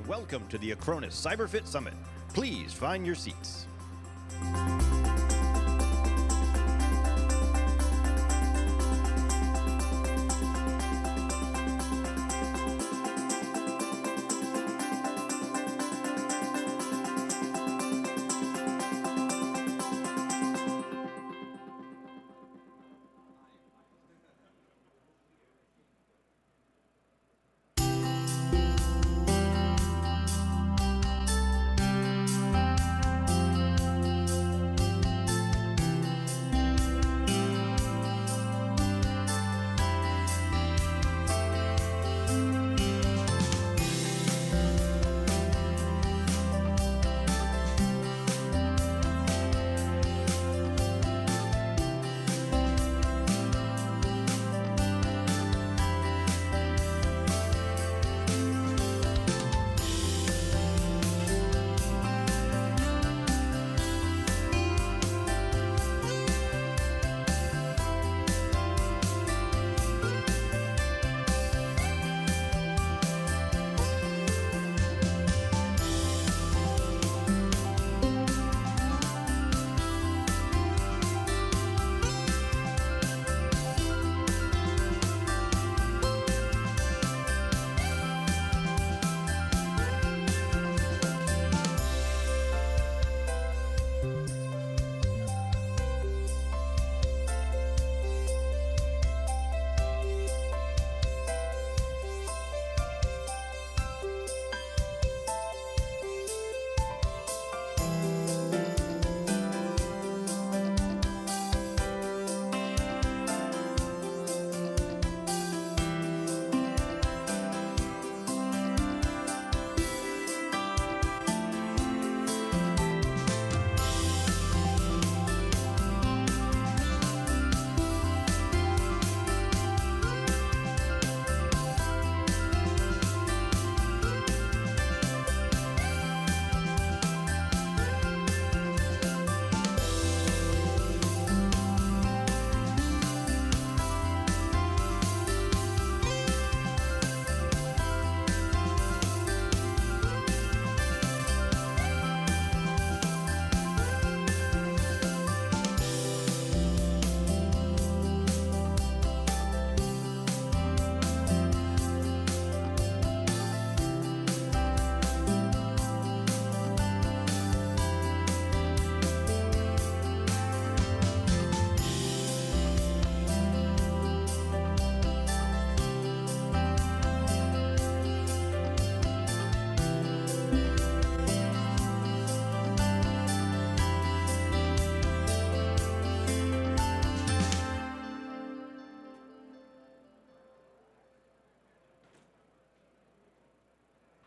and welcome to the Acronis CyberFit Summit. Please find your seats.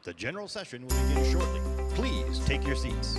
The general session will begin shortly. Please take your seats.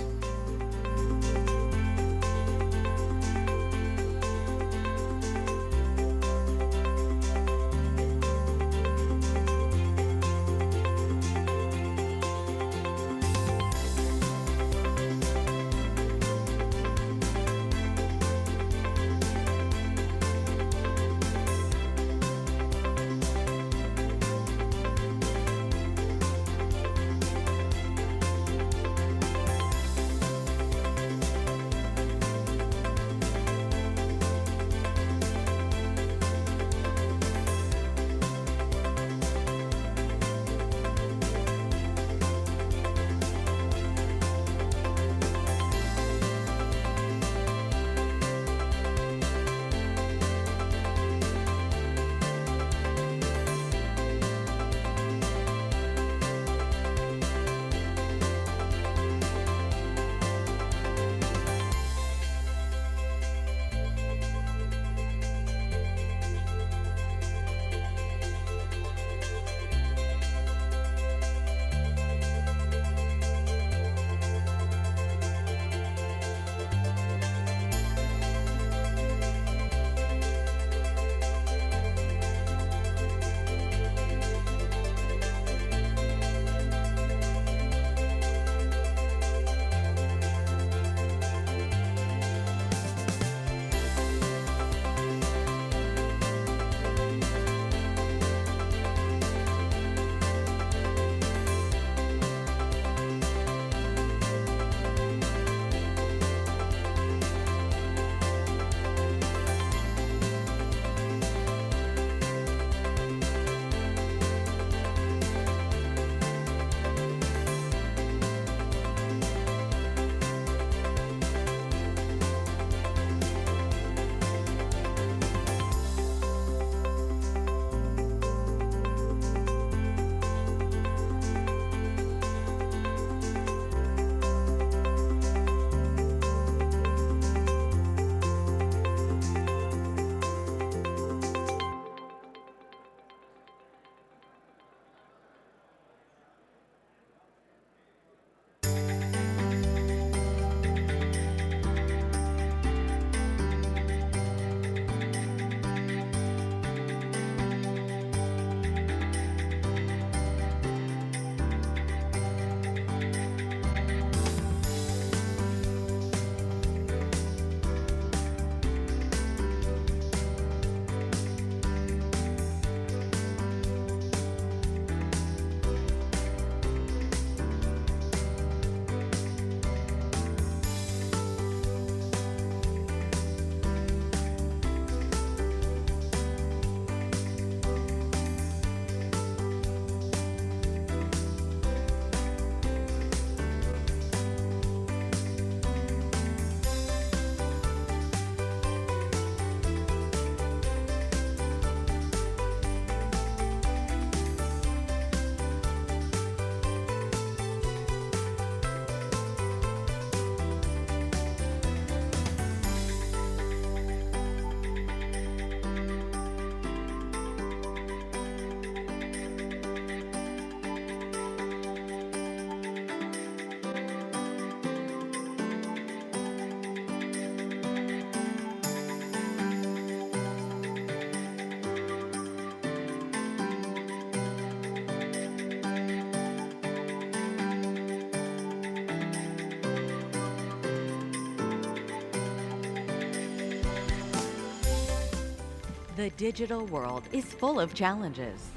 The digital world is full of challenges.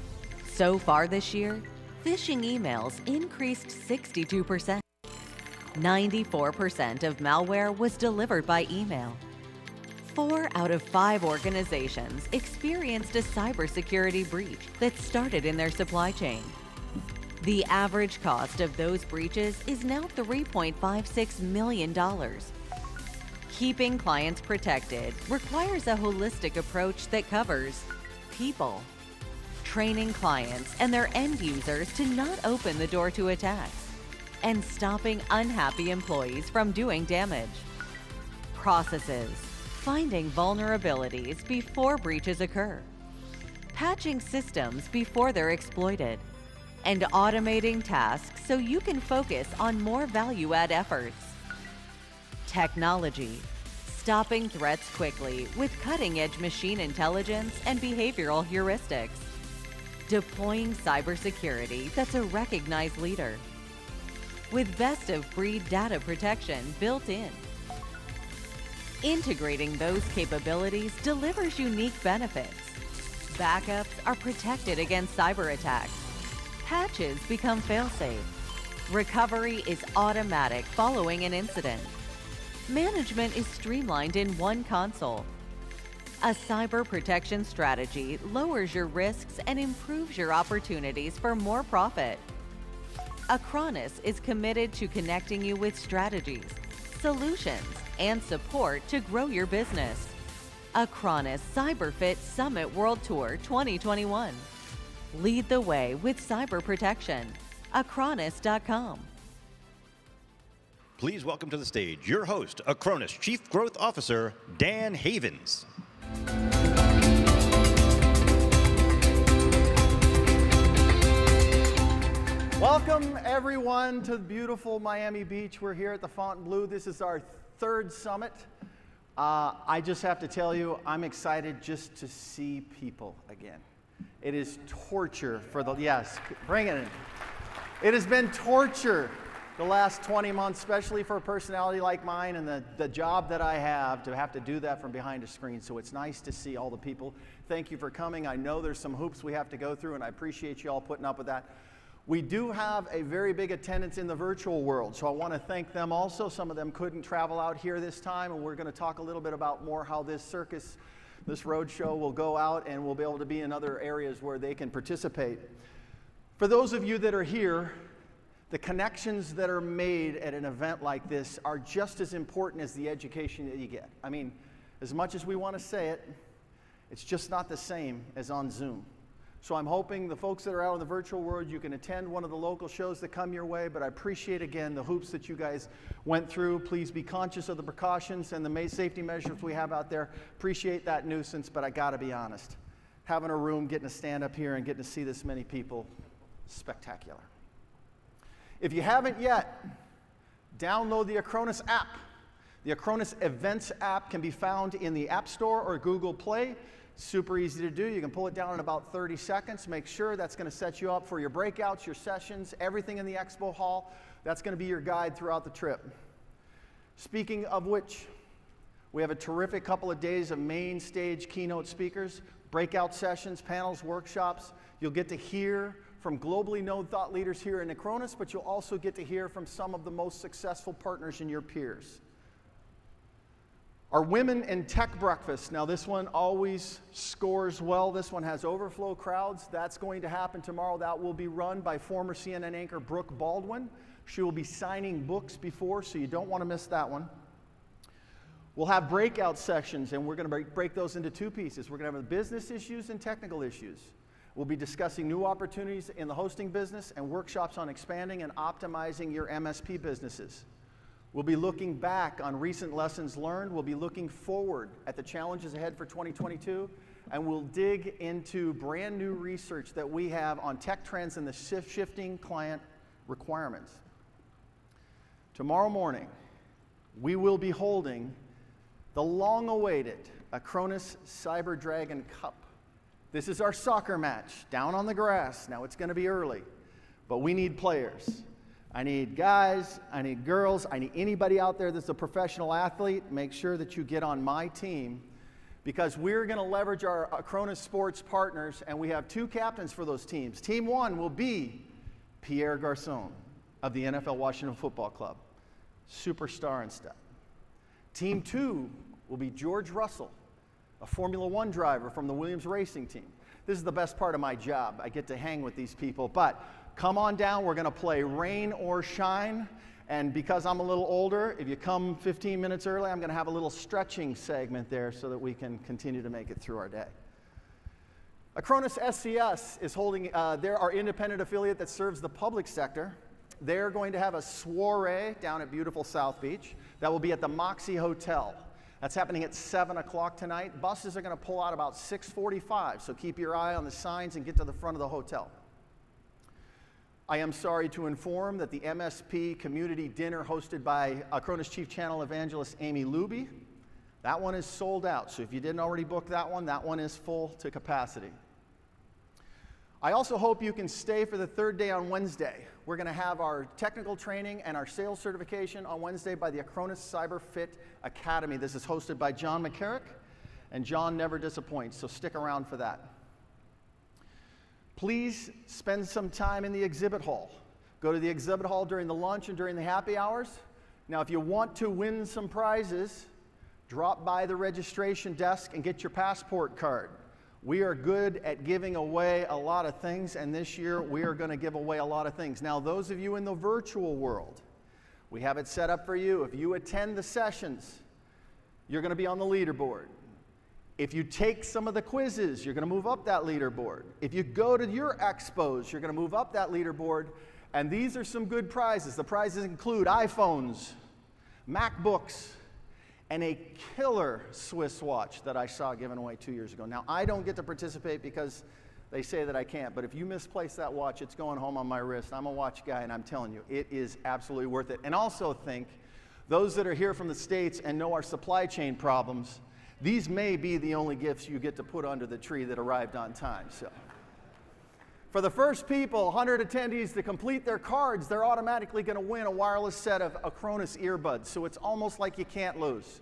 So far this year, phishing emails increased 62%. 94% of malware was delivered by email. 4 out of 5 organizations experienced a cybersecurity breach that started in their supply chain. The average cost of those breaches is now $3.56 million. Keeping clients protected requires a holistic approach that covers people, training clients and their end users to not open the door to attacks, and stopping unhappy employees from doing damage. Processes, finding vulnerabilities before breaches occur, patching systems before they're exploited, and automating tasks so you can focus on more value-add efforts. Technology, stopping threats quickly with cutting-edge machine intelligence and behavioral heuristics. Deploying cybersecurity that's a recognized leader, with best-of-breed data protection built in. Integrating those capabilities delivers unique benefits. Backups are protected against cyber attacks. Patches become fail-safe. Recovery is automatic following an incident. Management is streamlined in one console. A cyber protection strategy lowers your risks and improves your opportunities for more profit. Acronis is committed to connecting you with strategies, solutions, and support to grow your business. Acronis CyberFit Summit World Tour 2021. Lead the way with cyber protection. Acronis.com. Please welcome to the stage your host, Acronis Chief Growth Officer, Dan Havens. Welcome everyone to beautiful Miami Beach. We're here at the Fontainebleau. This is our 3rd summit. I just have to tell you, I'm excited just to see people again. It is torture for the, yes, bring it in. It has been torture the last 20 months, especially for a personality like mine and the job that I have to do that from behind a screen. So it's nice to see all the people. Thank you for coming. I know there's some hoops we have to go through, and I appreciate you all putting up with that. We do have a very big attendance in the virtual world, so I want to thank them also. Some of them couldn't travel out here this time, and we're going to talk a little bit about more how this circus, this road show will go out, and we'll be able to be in other areas where they can participate. For those of you that are here, the connections that are made at an event like this are just as important as the education that you get. I mean, as much as we want to say it, it's just not the same as on Zoom. So I'm hoping the folks that are out in the virtual world, you can attend one of the local shows that come your way, but I appreciate again the hoops that you guys went through. Please be conscious of the precautions and the safety measures we have out there. Appreciate that nuisance, but I gotta be honest. Having a room, getting to stand up here and getting to see this many people, spectacular. If you haven't yet, download the Acronis app. The Acronis Events app can be found in the App Store or Google Play. Super easy to do. You can pull it down in about 30 seconds. Make sure that's going to set you up for your breakouts, your sessions, everything in the expo hall. That's going to be your guide throughout the trip. Speaking of which, we have a terrific couple of days of main stage keynote speakers, breakout sessions, panels, workshops. You'll get to hear from globally known thought leaders here in Acronis, but you'll also get to hear from some of the most successful partners in your peers. Our Women in Tech Breakfast. Now this one always scores well. This one has overflow crowds. That's going to happen tomorrow. That will be run by former CNN anchor Brooke Baldwin. She will be signing books before, so you don't want to miss that one. We'll have breakout sections, and we're going to break those into 2 pieces. We're going to have the business issues and technical issues. We'll be discussing new opportunities in the hosting business and workshops on expanding and optimizing your MSP businesses. We'll be looking back on recent lessons learned. We'll be looking forward at the challenges ahead for 2022. And we'll dig into brand new research that we have on tech trends and the shifting client requirements. Tomorrow morning, we will be holding the long-awaited Acronis Cyber Dragon Cup. This is our soccer match down on the grass. Now it's going to be early, but we need players. I need guys, I need girls, I need anybody out there that's a professional athlete. Make sure that you get on my team because we're going to leverage our Acronis sports partners, and we have 2 captains for those teams. Team 1 will be Pierre Garçon of the NFL Washington Football Club, superstar and stuff. Team 2 will be George Russell, a Formula One driver from the Williams Racing Team. This is the best part of my job. I get to hang with these people. But come on down. We're going to play rain or shine. And because I'm a little older, if you come 15 minutes early, I'm going to have a little stretching segment there so that we can continue to make it through our day. Acronis SCS is holding, they're our independent affiliate that serves the public sector. They're going to have a soiree down at beautiful South Beach that will be at the Moxie Hotel. That's happening at 7 o'clock tonight. Buses are going to pull out about 6:45, so keep your eye on the signs and get to the front of the hotel. I am sorry to inform that the MSP community dinner hosted by Acronis Chief Channel Evangelist Amy Luby, that one is sold out. So if you didn't already book that one is full to capacity. I also hope you can stay for the 3rd day on Wednesday. We're going to have our technical training and our sales certification on Wednesday by the Acronis CyberFit Academy. This is hosted by John McCarrick, and John never disappoints, so stick around for that. Please spend some time in the exhibit hall. Go to the exhibit hall during the lunch and during the happy hours. Now, if you want to win some prizes, drop by the registration desk and get your passport card. We are good at giving away a lot of things, and this year we are going to give away a lot of things. Now, those of you in the virtual world, we have it set up for you. If you attend the sessions, you're going to be on the leaderboard. If you take some of the quizzes, you're going to move up that leaderboard. If you go to your expos, you're going to move up that leaderboard. And these are some good prizes. The prizes include iPhones, MacBooks, and a killer Swiss watch that I saw given away 2 years ago. Now, I don't get to participate because they say that I can't, but if you misplace that watch, it's going home on my wrist. I'm a watch guy, and I'm telling you, it is absolutely worth it. And also think, those that are here from the States and know our supply chain problems, these may be the only gifts you get to put under the tree that arrived on time. So, for the first people, 100 attendees to complete their cards, they're automatically going to win a wireless set of Acronis earbuds. So it's almost like you can't lose.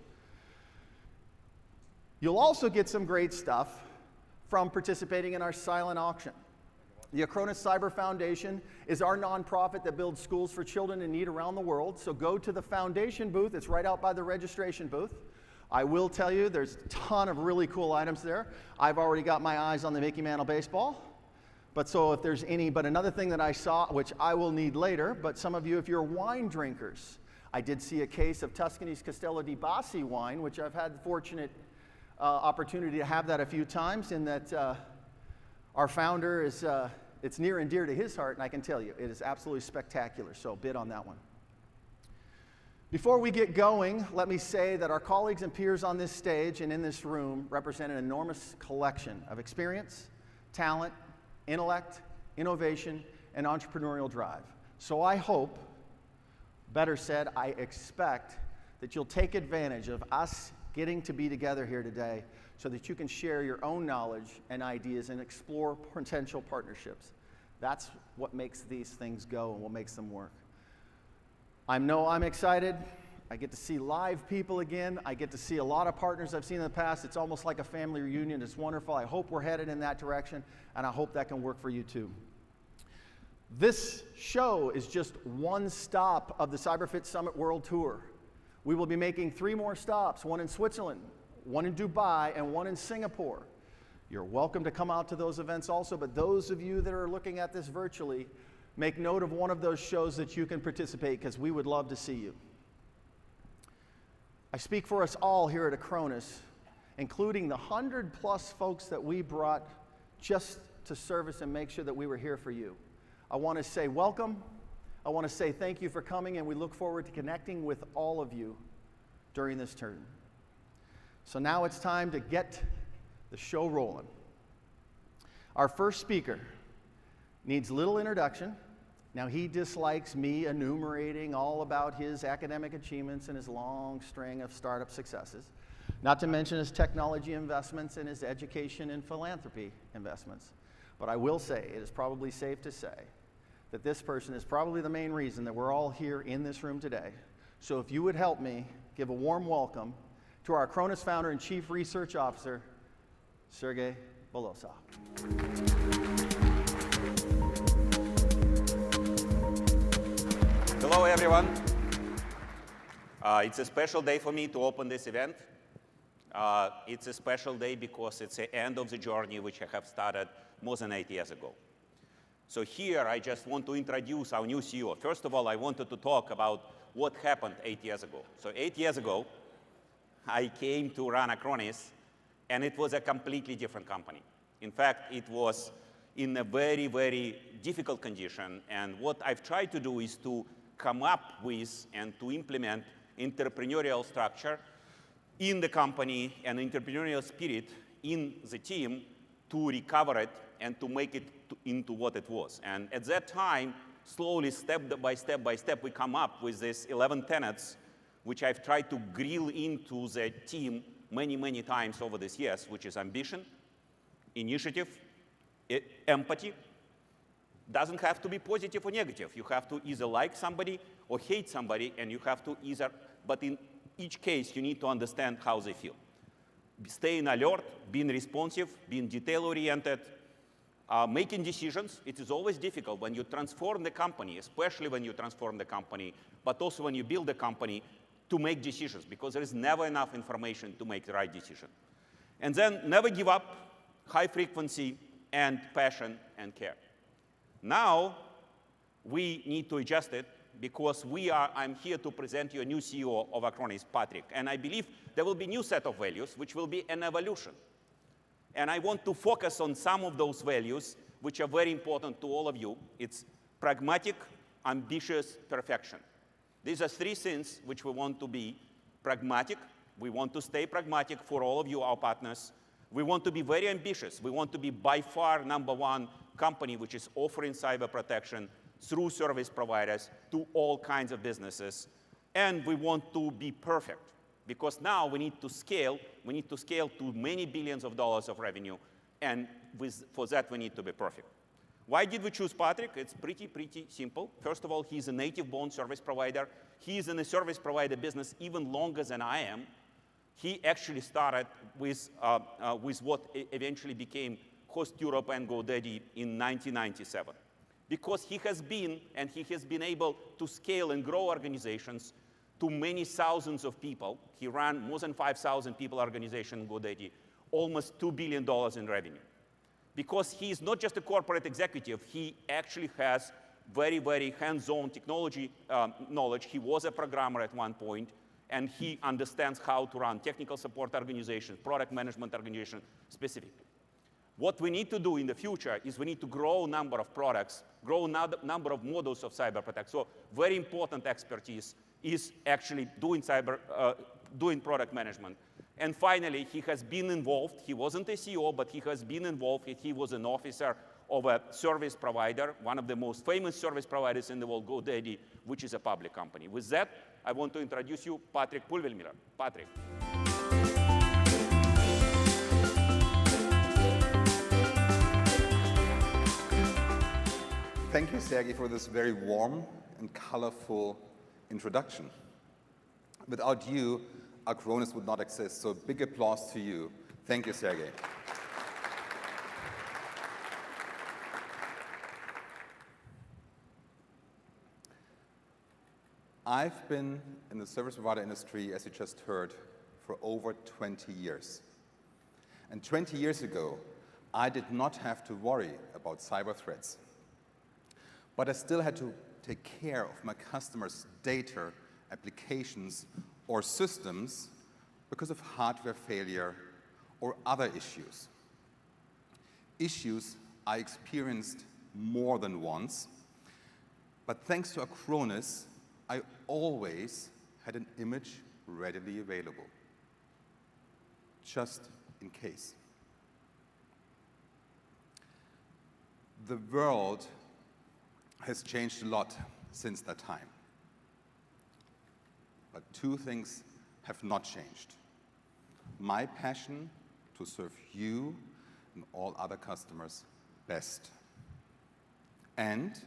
You'll also get some great stuff from participating in our silent auction. The Acronis Cyber Foundation is our nonprofit that builds schools for children in need around the world. So go to the foundation booth. It's right out by the registration booth. I will tell you, there's a ton of really cool items there. I've already got my eyes on the Mickey Mantle baseball. But so if there's any, but another thing that I saw, which I will need later, but some of you, if you're wine drinkers, I did see a case of Tuscany's Castello di Bassi wine, which I've had the fortunate opportunity to have that a few times, in that our founder is, it's near and dear to his heart, and I can tell you, it is absolutely spectacular, so bid on that one. Before we get going, let me say that our colleagues and peers on this stage and in this room represent an enormous collection of experience, talent, intellect, innovation, and entrepreneurial drive. So I hope, better said, I expect that you'll take advantage of us getting to be together here today so that you can share your own knowledge and ideas and explore potential partnerships. That's what makes these things go and what makes them work. I know I'm excited. I get to see live people again. I get to see a lot of partners I've seen in the past. It's almost like a family reunion. It's wonderful. I hope we're headed in that direction, and I hope that can work for you too. This show is just one stop of the CyberFit Summit World Tour. We will be making 3 more stops, one in Switzerland, one in Dubai, and one in Singapore. You're welcome to come out to those events also, but those of you that are looking at this virtually, make note of one of those shows that you can participate, because we would love to see you. I speak for us all here at Acronis, including the 100+ folks that we brought just to service and make sure that we were here for you. I want to say welcome. I want to say thank you for coming, and we look forward to connecting with all of you during this term. So now it's time to get the show rolling. Our first speaker needs little introduction. Now, he dislikes me enumerating all about his academic achievements and his long string of startup successes, not to mention his technology investments and his education and philanthropy investments. But I will say, it is probably safe to say that this person is probably the main reason that we're all here in this room today. So if you would help me give a warm welcome to our Acronis founder and Chief Research Officer, Sergey Bolosov. Hello, everyone. It's a special day for me to open this event. It's a special day because it's the end of the journey which I have started more than 8 years ago. So here, I just want to introduce our new CEO. First of all, I wanted to talk about what happened 8 years ago. So 8 years ago, I came to run Acronis, and it was a completely different company. In fact, it was in a very, very difficult condition. And what I've tried to do is to come up with and to implement entrepreneurial structure in the company and entrepreneurial spirit in the team to recover it and to make it into what it was. And at that time, slowly, step by step, we come up with these 11 tenets, which I've tried to grill into the team many, many times over these years, which is ambition, initiative, empathy. Doesn't have to be positive or negative. You have to either like somebody or hate somebody, and you have to either, but in each case, you need to understand how they feel. Staying alert, being responsive, being detail-oriented, making decisions. It is always difficult when you transform the company, especially when you transform the company, but also when you build a company, to make decisions, because there is never enough information to make the right decision. And then never give up, high frequency, and passion and care. Now, we need to adjust it because I'm here to present you a new CEO of Acronis, Patrick. And I believe there will be a new set of values, which will be an evolution. And I want to focus on some of those values, which are very important to all of you. It's pragmatic, ambitious, perfection. These are three things which we want to be pragmatic. We want to stay pragmatic for all of you, our partners. We want to be very ambitious. We want to be by far #1 company which is offering cyber protection through service providers to all kinds of businesses. And we want to be perfect, because now we need to scale. We need to scale to many billions of dollars of revenue, and for that we need to be perfect. Why did we choose Patrick? It's pretty simple. First of all, he's a native-born service provider. He's in the service provider business even longer than I am. He actually started with what eventually became Host Europe and GoDaddy in 1997. Because he has been able to scale and grow organizations to many thousands of people. He ran more than 5,000 people organization in GoDaddy, almost $2 billion in revenue. Because he is not just a corporate executive, he actually has very, very hands-on technology knowledge. He was a programmer at one point, and he understands how to run technical support organizations, product management organizations specifically. What we need to do in the future is we need to grow number of products, grow number of models of cyber protection. So very important expertise is actually doing product management. And finally, he has been involved. He wasn't a CEO, but he has been involved. He was an officer of a service provider, one of the most famous service providers in the world, GoDaddy, which is a public company. With that, I want to introduce you Patrick Pulvelmiller. Patrick. Thank you, Sergey, for this very warm and colorful introduction. Without you, Acronis would not exist, so big applause to you. Thank you, Sergey. I've been in the service provider industry, as you just heard, for over 20 years. And 20 years ago, I did not have to worry about cyber threats. But I still had to take care of my customers' data, applications, or systems because of hardware failure or other issues. Issues I experienced more than once, but thanks to Acronis, I always had an image readily available, just in case. The world has changed a lot since that time. But two things have not changed. My passion to serve you and all other customers best. And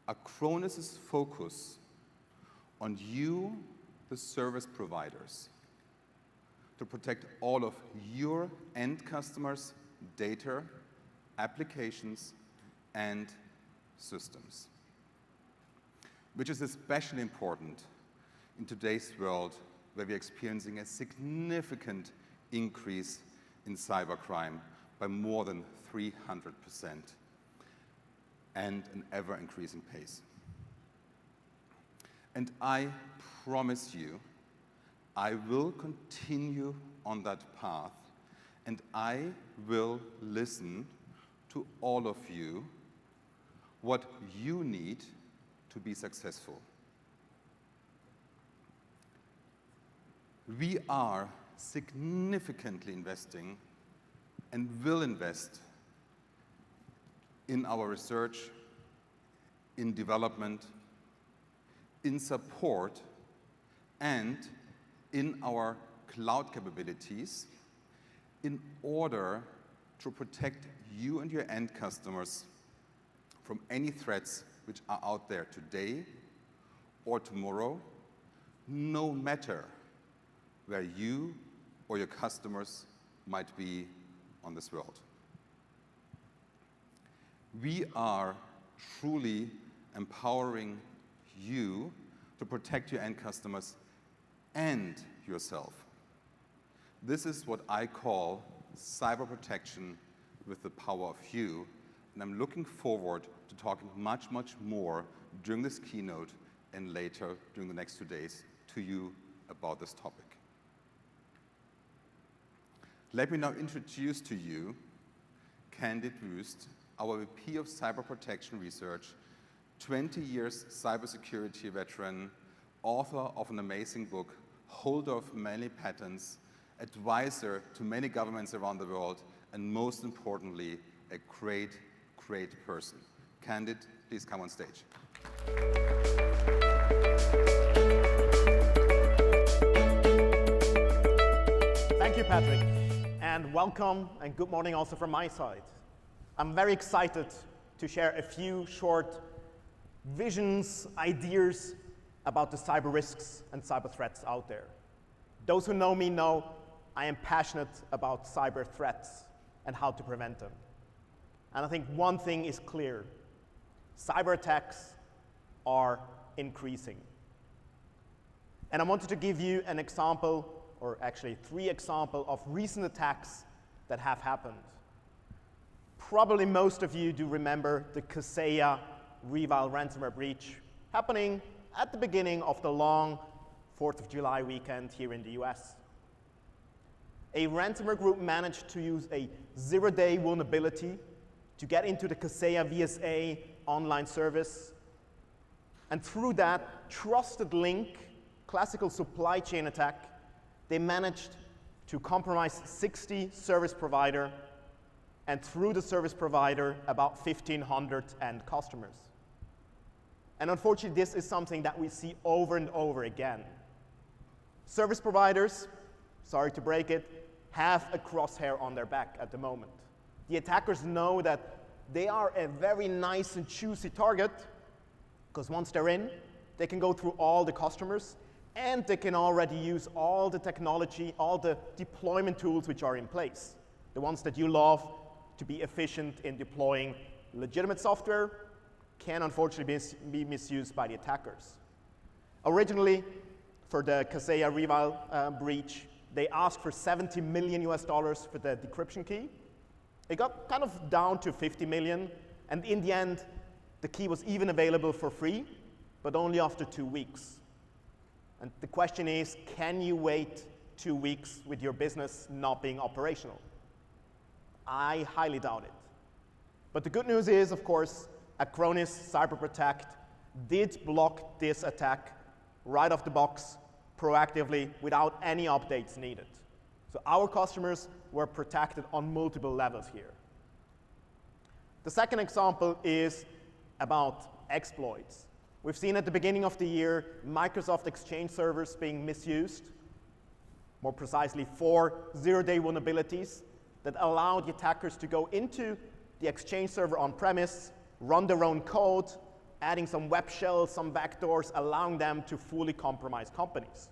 Acronis' focus on you, the service providers, to protect all of your end customers' data, applications, and systems, which is especially important in today's world where we're experiencing a significant increase in cybercrime by more than 300% and an ever-increasing pace. And I promise you, I will continue on that path, and I will listen to all of you what you need to be successful. We are significantly investing and will invest in our research, in development, in support, and in our cloud capabilities in order to protect you and your end customers from any threats which are out there today or tomorrow, no matter where you or your customers might be on this world. We are truly empowering you to protect your end customers and yourself. This is what I call cyber protection with the power of you, and I'm looking forward to talking much, much more during this keynote and later during the next 2 days to you about this topic. Let me now introduce to you Candid Wüst, our VP of Cyber Protection Research, 20 years cybersecurity veteran, author of an amazing book, holder of many patents, advisor to many governments around the world, and most importantly, a great, great person. Candid, please come on stage. Thank you, Patrick, and welcome and good morning also from my side. I'm very excited to share a few short visions, ideas about the cyber risks and cyber threats out there. Those who know me know I am passionate about cyber threats and how to prevent them. And I think one thing is clear: cyber attacks are increasing. And I wanted to give you an example, or actually 3 examples of recent attacks that have happened. Probably most of you do remember the Kaseya Reval ransomware breach happening at the beginning of the long 4th of July weekend here in the US. A ransomware group managed to use a 0-day vulnerability to get into the Kaseya VSA online service, and through that trusted link, classical supply chain attack, they managed to compromise 60 service providers, and through the service provider, about 1,500 end customers. And unfortunately, this is something that we see over and over again. Service providers, sorry to break it, have a crosshair on their back at the moment. The attackers know that they are a very nice and juicy target, because once they're in, they can go through all the customers, and they can already use all the technology, all the deployment tools which are in place. The ones that you love to be efficient in deploying legitimate software can unfortunately be misused by the attackers. Originally, for the Kaseya Reval breach, they asked for $70 million for the decryption key. It got kind of down to 50 million, and in the end, the key was even available for free, but only after 2 weeks. And the question is, can you wait 2 weeks with your business not being operational? I highly doubt it. But the good news is, of course, Acronis CyberProtect did block this attack right off the box, proactively, without any updates needed. So our customers were protected on multiple levels here. The second example is about exploits. We've seen at the beginning of the year Microsoft Exchange servers being misused, more precisely 4 0-day vulnerabilities that allowed the attackers to go into the Exchange server on-premise, run their own code, adding some web shells, some backdoors, allowing them to fully compromise companies.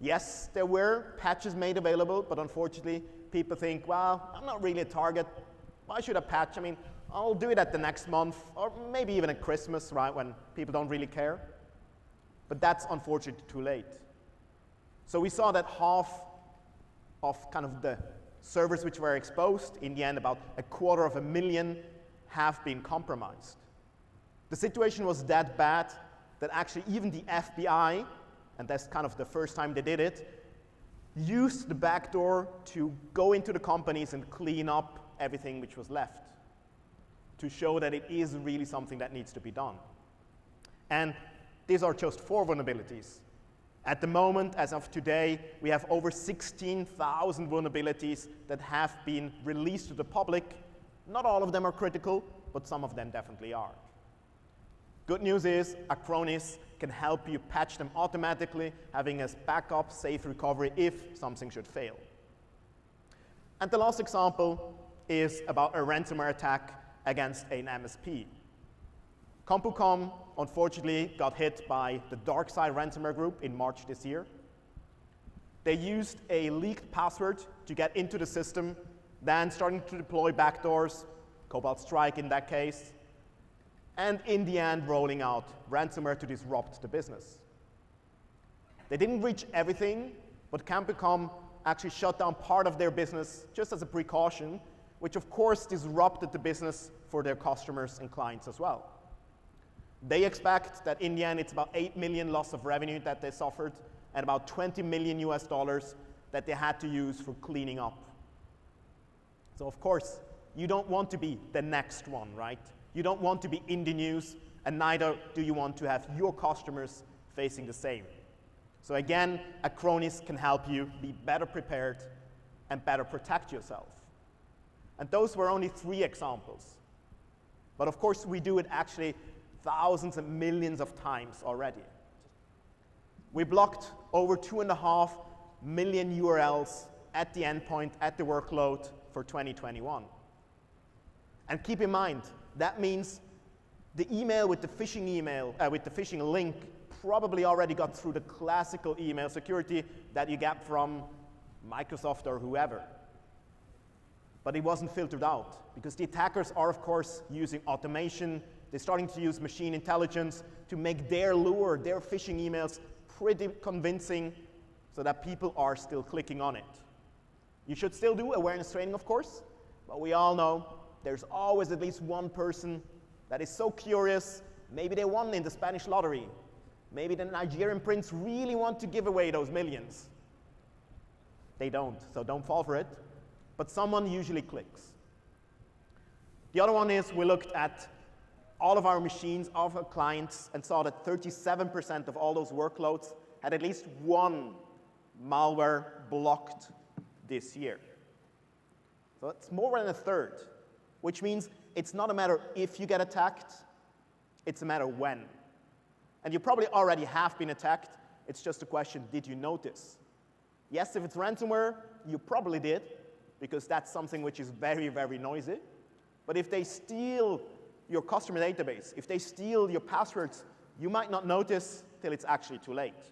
Yes, there were patches made available, but unfortunately, people think, well, I'm not really a target. Why should I patch? I mean, I'll do it at the next month, or maybe even at Christmas, right, when people don't really care. But that's unfortunately too late. So we saw that half of kind of the servers which were exposed, in the end about 250,000 have been compromised. The situation was that bad that actually even the FBI, and that's kind of the first time they did it, used the backdoor to go into the companies and clean up everything which was left, to show that it is really something that needs to be done. And these are just 4 vulnerabilities. At the moment, as of today, we have over 16,000 vulnerabilities that have been released to the public. Not all of them are critical, but some of them definitely are. Good news is Acronis can help you patch them automatically, having a backup, safe recovery if something should fail. And the last example is about a ransomware attack against an MSP. CompuCom, unfortunately, got hit by the DarkSide ransomware group in March this year. They used a leaked password to get into the system, then starting to deploy backdoors, Cobalt Strike in that case, and in the end, rolling out ransomware to disrupt the business. They didn't reach everything, but CompuCom actually shut down part of their business just as a precaution, which of course disrupted the business for their customers and clients as well. They expect that in the end, it's about 8 million loss of revenue that they suffered and about $20 million that they had to use for cleaning up. So of course, you don't want to be the next one, right? You don't want to be in the news, and neither do you want to have your customers facing the same. So again, Acronis can help you be better prepared and better protect yourself. And those were only 3 examples. But of course, we do it actually thousands and millions of times already. We blocked over 2.5 million URLs at the endpoint, at the workload for 2021. And keep in mind, that means the email with the phishing link probably already got through the classical email security that you get from Microsoft or whoever. But it wasn't filtered out, because the attackers are, of course, using automation. They're starting to use machine intelligence to make their lure, their phishing emails, pretty convincing so that people are still clicking on it. You should still do awareness training, of course, but we all know there's always at least one person that is so curious. Maybe they won in the Spanish lottery. Maybe the Nigerian prince really want to give away those millions. They don't, so don't fall for it. But someone usually clicks. The other one is we looked at all of our machines, all of our clients, and saw that 37% of all those workloads had at least one malware blocked this year. So it's more than a third, which means it's not a matter if you get attacked, it's a matter when. And you probably already have been attacked. It's just a question, did you notice? Yes, if it's ransomware, you probably did, because that's something which is very, very noisy. But if they steal your customer database, if they steal your passwords, you might not notice till it's actually too late.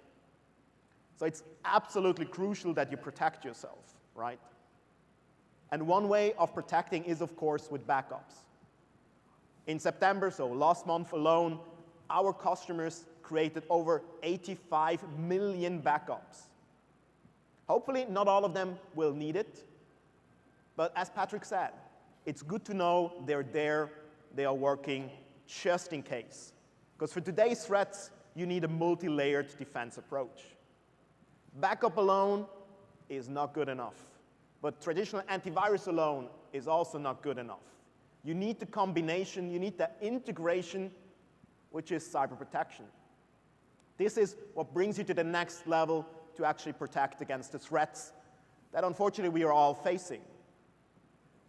So it's absolutely crucial that you protect yourself, right? And one way of protecting is, of course, with backups. In September, so last month alone, our customers created over 85 million backups. Hopefully, not all of them will need it. But as Patrick said, it's good to know they're there, they are working just in case. Because for today's threats, you need a multi-layered defense approach. Backup alone is not good enough. But traditional antivirus alone is also not good enough. You need the combination, you need the integration, which is cyber protection. This is what brings you to the next level to actually protect against the threats that unfortunately we are all facing.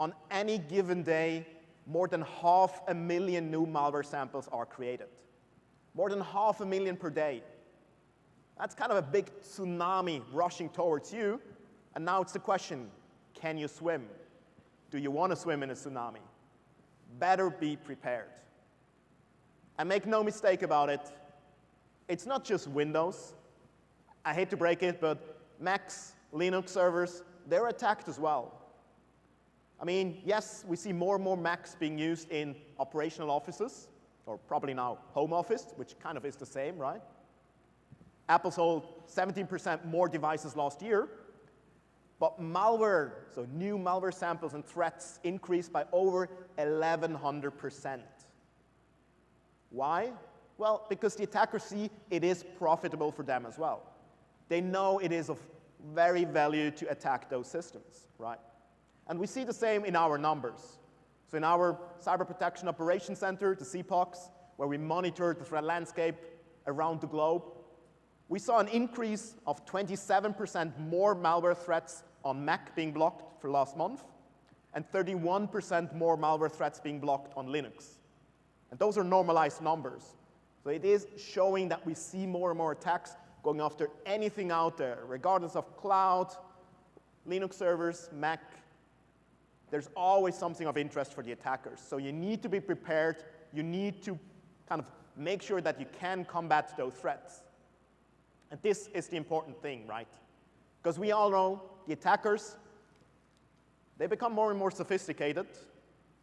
On any given day, more than 500,000 new malware samples are created. More than 500,000 per day. That's kind of a big tsunami rushing towards you. And now it's the question, can you swim? Do you want to swim in a tsunami? Better be prepared. And make no mistake about it, it's not just Windows. I hate to break it, but Macs, Linux servers, they're attacked as well. I mean, yes, we see more and more Macs being used in operational offices, or probably now home office, which kind of is the same, right? Apple sold 17% more devices last year, but malware, so new malware samples and threats increased by over 1,100%. Why? Well, because the attackers see it is profitable for them as well. They know it is of very value to attack those systems, right? And we see the same in our numbers. So in our Cyber Protection Operations Center, the CPOCs, where we monitor the threat landscape around the globe, we saw an increase of 27% more malware threats on Mac being blocked for last month, and 31% more malware threats being blocked on Linux. And those are normalized numbers. So it is showing that we see more and more attacks going after anything out there, regardless of cloud, Linux servers, Mac. There's always something of interest for the attackers. So you need to be prepared. You need to kind of make sure that you can combat those threats. And this is the important thing, right? Because we all know the attackers, they become more and more sophisticated.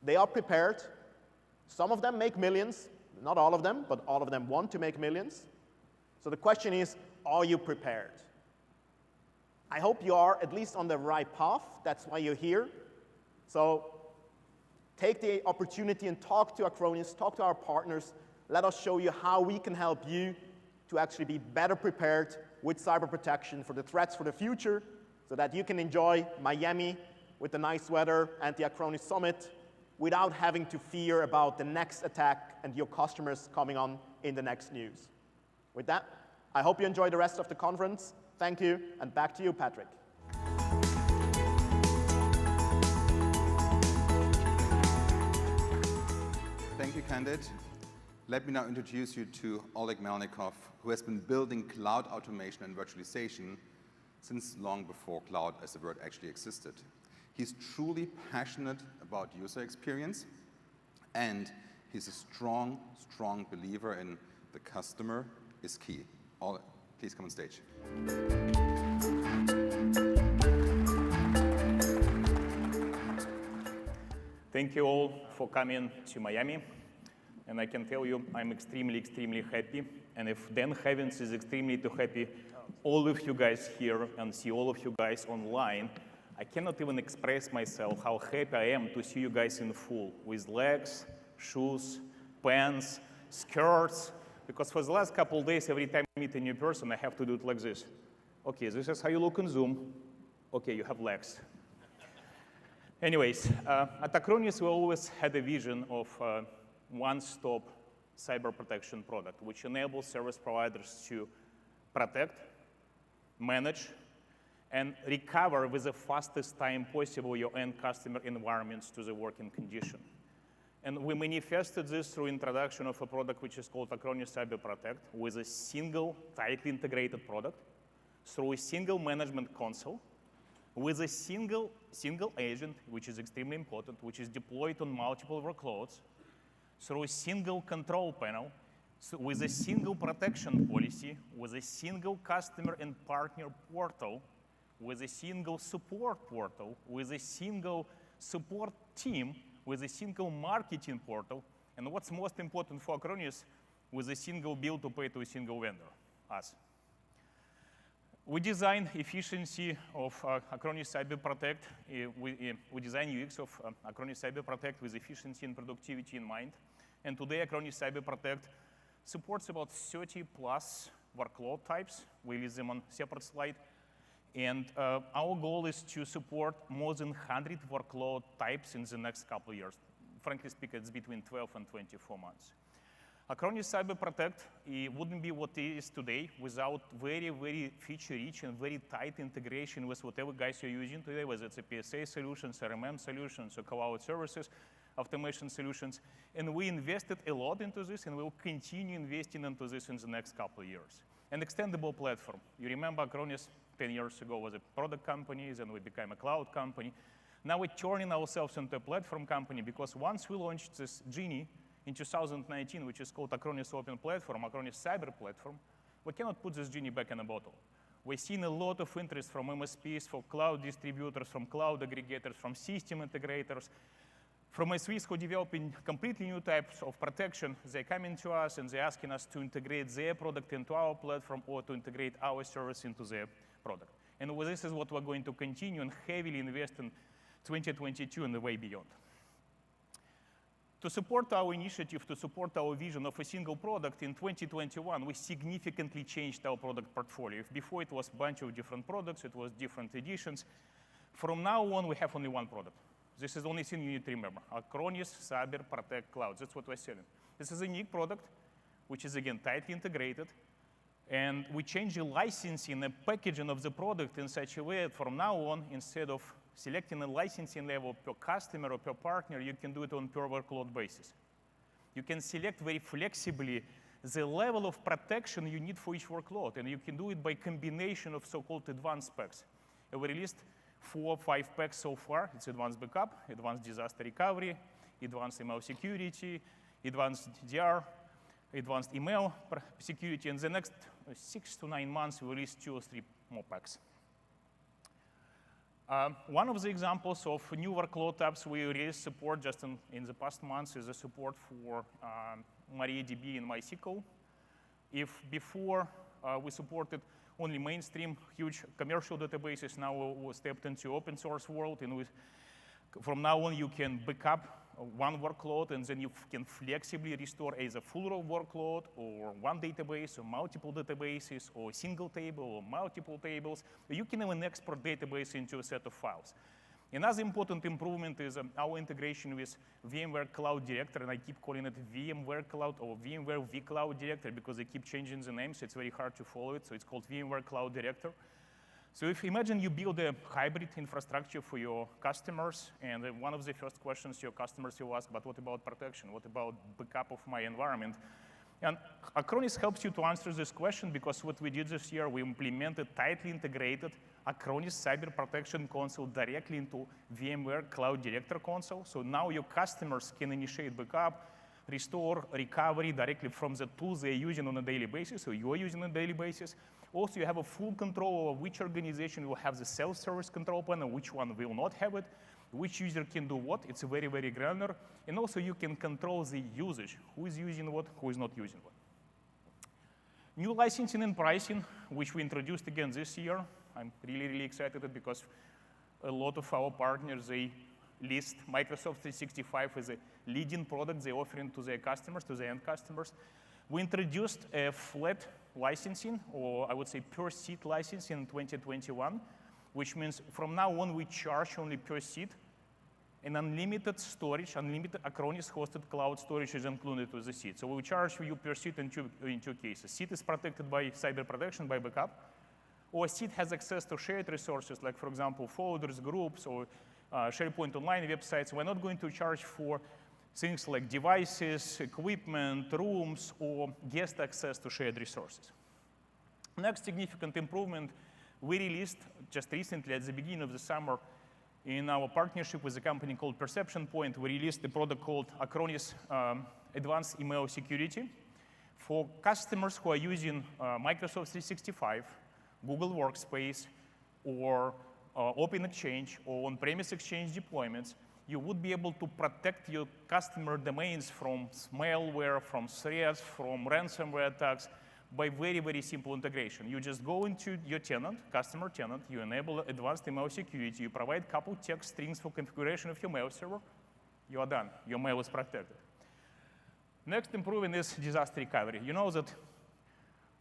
They are prepared. Some of them make millions. Not all of them, but all of them want to make millions. So the question is, are you prepared? I hope you are at least on the right path. That's why you're here. So take the opportunity and talk to Acronis, talk to our partners. Let us show you how we can help you to actually be better prepared with cyber protection for the threats for the future, so that you can enjoy Miami with the nice weather and the Acronis Summit without having to fear about the next attack and your customers coming on in the next news. With that, I hope you enjoy the rest of the conference. Thank you, and back to you, Patrick. Thank you, Candid. Let me now introduce you to Oleg Melnikov, who has been building cloud automation and virtualization since long before cloud as a word actually existed. He's truly passionate about user experience, and he's a strong, strong believer in the customer is key. Oleg, please come on stage. Thank you all for coming to Miami. And I can tell you, I'm extremely, extremely happy. And if Dan Havens is extremely too happy, all of you guys here and see all of you guys online, I cannot even express myself how happy I am to see you guys in full, with legs, shoes, pants, skirts. Because for the last couple of days, every time I meet a new person, I have to do it like this. Okay, this is how you look in Zoom. Okay, you have legs. Anyways, at Acronis, we always had a vision of one-stop cyber protection product, which enables service providers to protect, manage, and recover with the fastest time possible your end customer environments to the working condition. And we manifested this through introduction of a product which is called Acronis Cyber Protect, with a single, tightly integrated product, through a single management console, with a single agent, which is extremely important, which is deployed on multiple workloads, through a single control panel, with a single protection policy, with a single customer and partner portal, with a single support portal, with a single support team, with a single marketing portal, and what's most important for Acronis, with a single bill to pay to a single vendor, us. We design efficiency of Acronis Cyber Protect. We design UX of Acronis Cyber Protect with efficiency and productivity in mind. And today, Acronis Cyber Protect supports about 30 plus workload types. We list them on a separate slide. And our goal is to support more than 100 workload types in the next couple of years. Frankly speaking, it's between 12 and 24 months. Acronis Cyber Protect wouldn't be what it is today without very, very feature-rich and very tight integration with whatever guys you're using today, whether it's a PSA solutions, RMM solutions, or cloud services, automation solutions. And we invested a lot into this, and we'll continue investing into this in the next couple of years. An extendable platform. You remember Acronis 10 years ago was a product company, then we became a cloud company. Now we're turning ourselves into a platform company, because once we launched this Genie in 2019, which is called Acronis Open Platform, Acronis Cyber Platform, we cannot put this Genie back in a bottle. We're seeing a lot of interest from MSPs, from cloud distributors, from cloud aggregators, from system integrators, from SVs who are developing completely new types of protection. They're coming to us and they're asking us to integrate their product into our platform or to integrate our service into their product. And this is what we're going to continue and heavily invest in 2022 and the way beyond. To support our initiative, to support our vision of a single product, in 2021, we significantly changed our product portfolio. If before it was a bunch of different products, it was different editions. From now on, we have only one product. This is the only thing you need to remember. Acronis, Cyber, Protect, Cloud. That's what we're selling. This is a unique product, which is, again, tightly integrated. And we change the licensing and packaging of the product in such a way that from now on, instead of selecting a licensing level per customer or per partner, you can do it on per workload basis. You can select very flexibly the level of protection you need for each workload, and you can do it by combination of so-called advanced packs. We released 4 or 5 packs so far. It's advanced backup, advanced disaster recovery, advanced email security, advanced DR, advanced email security. In the next 6 to 9 months, we release 2 or 3 more packs. One of the examples of new workload types we released support just in the past months is the support for MariaDB and MySQL. If before we supported only mainstream, huge commercial databases, now we stepped into open source world, and from now on you can backup one workload, and then you can flexibly restore either full workload or one database or multiple databases or a single table or multiple tables. You can even export database into a set of files. Another important improvement is our integration with VMware Cloud Director, and I keep calling it VMware Cloud or VMware vCloud Director because they keep changing the names. It's very hard to follow it, so it's called VMware Cloud Director. So if imagine you build a hybrid infrastructure for your customers, and one of the first questions your customers will ask, but what about protection? What about backup of my environment? And Acronis helps you to answer this question because what we did this year, we implemented tightly integrated Acronis Cyber Protection Console directly into VMware Cloud Director console. So now your customers can initiate backup, restore, recovery directly from the tools they're using on a daily basis, or you're using on a daily basis. Also, you have a full control over which organization will have the self-service control panel, which one will not have it, which user can do what. It's very, very granular. And also, you can control the usage, who is using what, who is not using what. New licensing and pricing, which we introduced again this year. I'm really, really excited because a lot of our partners, they list Microsoft 365 as a leading product they're offering to their customers, to their end customers. We introduced a flat licensing, or I would say per seat licensing in 2021, which means from now on we charge only per seat, and unlimited storage, unlimited Acronis hosted cloud storage is included with the seat. So we charge you per seat in two cases. Seat is protected by cyber protection, by backup, or seat has access to shared resources, like for example, folders, groups, or SharePoint Online websites. We're not going to charge for things like devices, equipment, rooms, or guest access to shared resources. Next significant improvement we released just recently at the beginning of the summer in our partnership with a company called Perception Point. We released a product called Acronis Advanced Email Security for customers who are using Microsoft 365, Google Workspace, or Open Exchange, or on-premise Exchange deployments. You would be able to protect your customer domains from malware, from threats, from ransomware attacks by very, very simple integration. You just go into your tenant, customer tenant, you enable advanced email security, you provide a couple text strings for configuration of your mail server, you are done. Your mail is protected. Next improvement is disaster recovery. You know that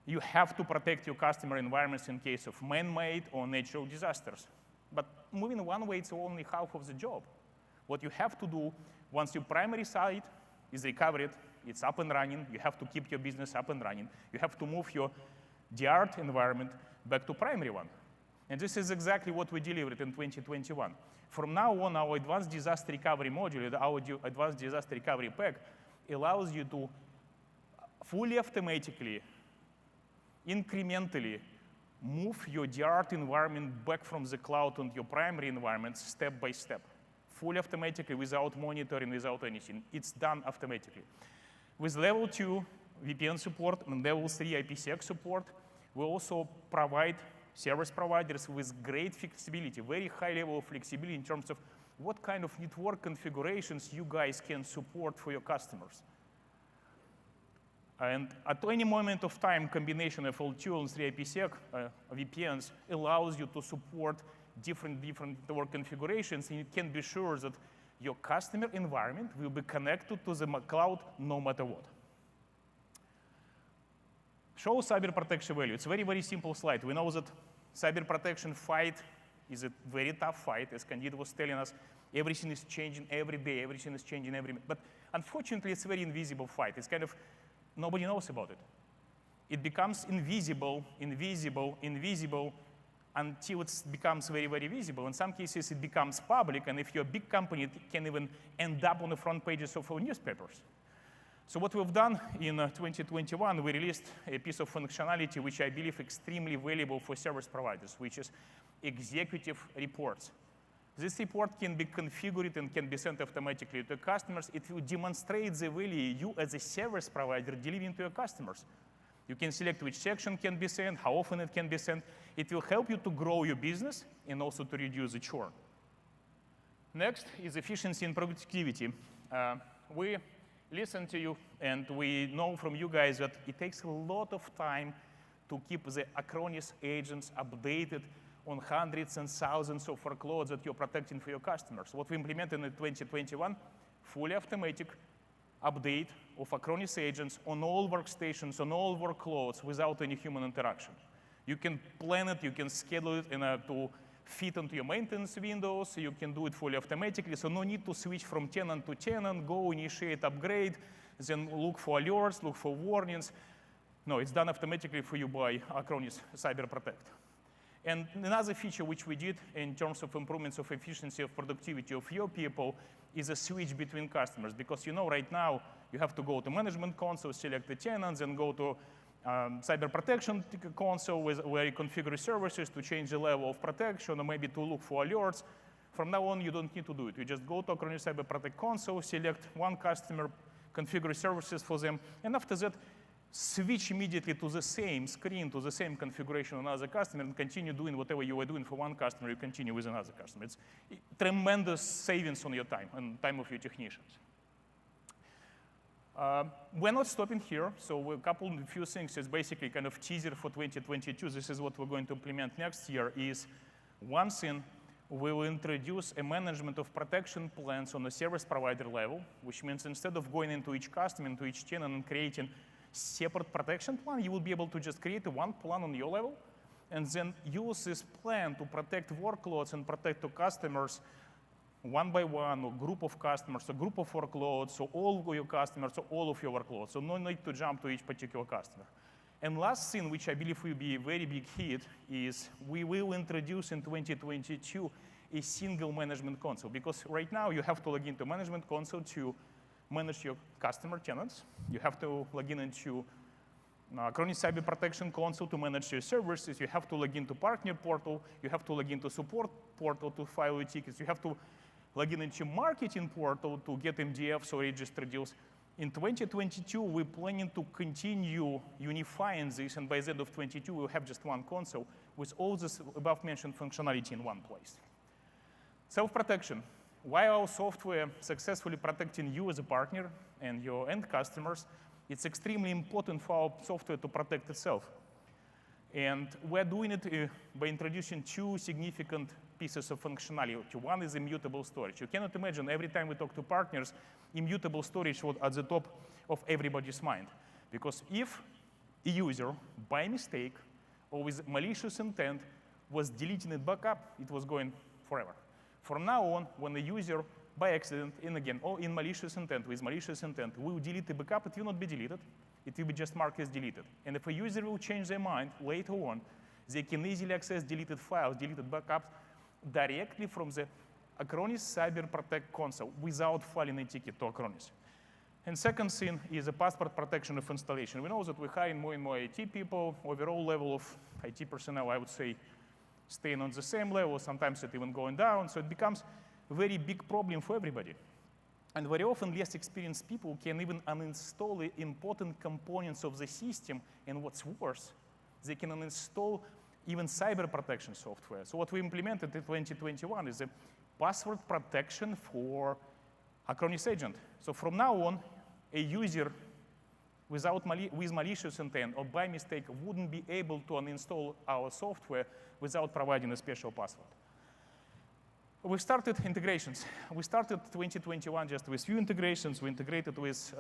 you have to protect your customer environments in case of man-made or natural disasters. But moving one way, it's only half of the job. What you have to do, once your primary site is recovered, it's up and running, you have to keep your business up and running. You have to move your DR'd environment back to primary one. And this is exactly what we delivered in 2021. From now on, our advanced disaster recovery module, our advanced disaster recovery pack, allows you to fully automatically, incrementally move your DR'd environment back from the cloud onto your primary environment step by step. Fully automatically, without monitoring, without anything. It's done automatically. With level 2 VPN support and level 3 IPsec support, we also provide service providers with great flexibility, very high level of flexibility in terms of what kind of network configurations you guys can support for your customers. And at any moment of time, combination of L2 and 3 IPsec VPNs allows you to support different network configurations, and you can be sure that your customer environment will be connected to the cloud no matter what. Show cyber protection value. It's a very, very simple slide. We know that cyber protection fight is a very tough fight. As Candide was telling us, everything is changing every day, everything is changing every minute. But unfortunately, it's a very invisible fight. It's kind of, nobody knows about it. It becomes invisible until it becomes very, very visible. In some cases, it becomes public, and if you're a big company, it can even end up on the front pages of our newspapers. So what we've done in 2021, we released a piece of functionality which I believe extremely valuable for service providers, which is executive reports. This report can be configured and can be sent automatically to customers. It will demonstrate the value you as a service provider delivering to your customers. You can select which section can be sent, how often it can be sent. It will help you to grow your business and also to reduce the churn. Next is efficiency and productivity. We listen to you, and we know from you guys that it takes a lot of time to keep the Acronis agents updated on hundreds and thousands of workloads that you're protecting for your customers. What we implemented in 2021, fully automatic update of Acronis agents on all workstations, on all workloads without any human interaction. You can plan it, you can schedule it to fit into your maintenance windows. You can do it fully automatically, so no need to switch from tenant to tenant, go initiate upgrade, then look for alerts, look for warnings. No, it's done automatically for you by Acronis Cyber Protect. And another feature which we did in terms of improvements of efficiency of productivity of your people is a switch between customers. Because you know right now you have to go to management console, select the tenants, and go to cyber protection console where you configure services to change the level of protection or maybe to look for alerts. From now on, you don't need to do it. You just go to Acronis Cyber Protect console, select one customer, configure services for them, and after that, switch immediately to the same screen, to the same configuration on another customer, and continue doing whatever you were doing for one customer, you continue with another customer. It's tremendous savings on your time and time of your technicians. We're not stopping here, so a few things is basically kind of teaser for 2022. This is what we're going to implement next year is one thing, we will introduce a management of protection plans on the service provider level, which means instead of going into each customer, into each tenant and creating separate protection plan, you will be able to just create one plan on your level and then use this plan to protect workloads and protect the customers one by one, or group of customers, a group of workloads, so all of your customers, or all of your workloads. So no need to jump to each particular customer. And last thing, which I believe will be a very big hit, is we will introduce in 2022 a single management console. Because right now you have to log into management console to manage your customer tenants. You have to log into Acronis Cyber Protection console to manage your services. You have to log into partner portal. You have to log into support portal to file your tickets. You have to log into marketing portal to get MDFs or register deals. In 2022, we're planning to continue unifying this, and by the end of 2022, we'll have just one console with all this above-mentioned functionality in one place. Self-protection. While our software successfully protecting you as a partner and your end customers, it's extremely important for our software to protect itself. And we're doing it by introducing two significant pieces of functionality. One is immutable storage. You cannot imagine every time we talk to partners, immutable storage was at the top of everybody's mind. Because if a user, by mistake or with malicious intent, was deleting a backup, it was going forever. From now on, when the user, by accident, and again, or in malicious intent, with malicious intent, will delete the backup, it will not be deleted. It will be just marked as deleted. And if a user will change their mind later on, they can easily access deleted files, deleted backups, directly from the Acronis Cyber Protect console without filing a ticket to Acronis. And second thing is the password protection of installation. We know that we're hiring more and more IT people. Overall level of IT personnel, I would say, staying on the same level, sometimes it even going down. So it becomes a very big problem for everybody. And very often, less experienced people can even uninstall the important components of the system. And what's worse, they can uninstall even cyber protection software. So what we implemented in 2021 is a password protection for Acronis agent. So from now on, a user with malicious intent or by mistake wouldn't be able to uninstall our software without providing a special password. We started integrations. We started 2021 just with few integrations. We integrated with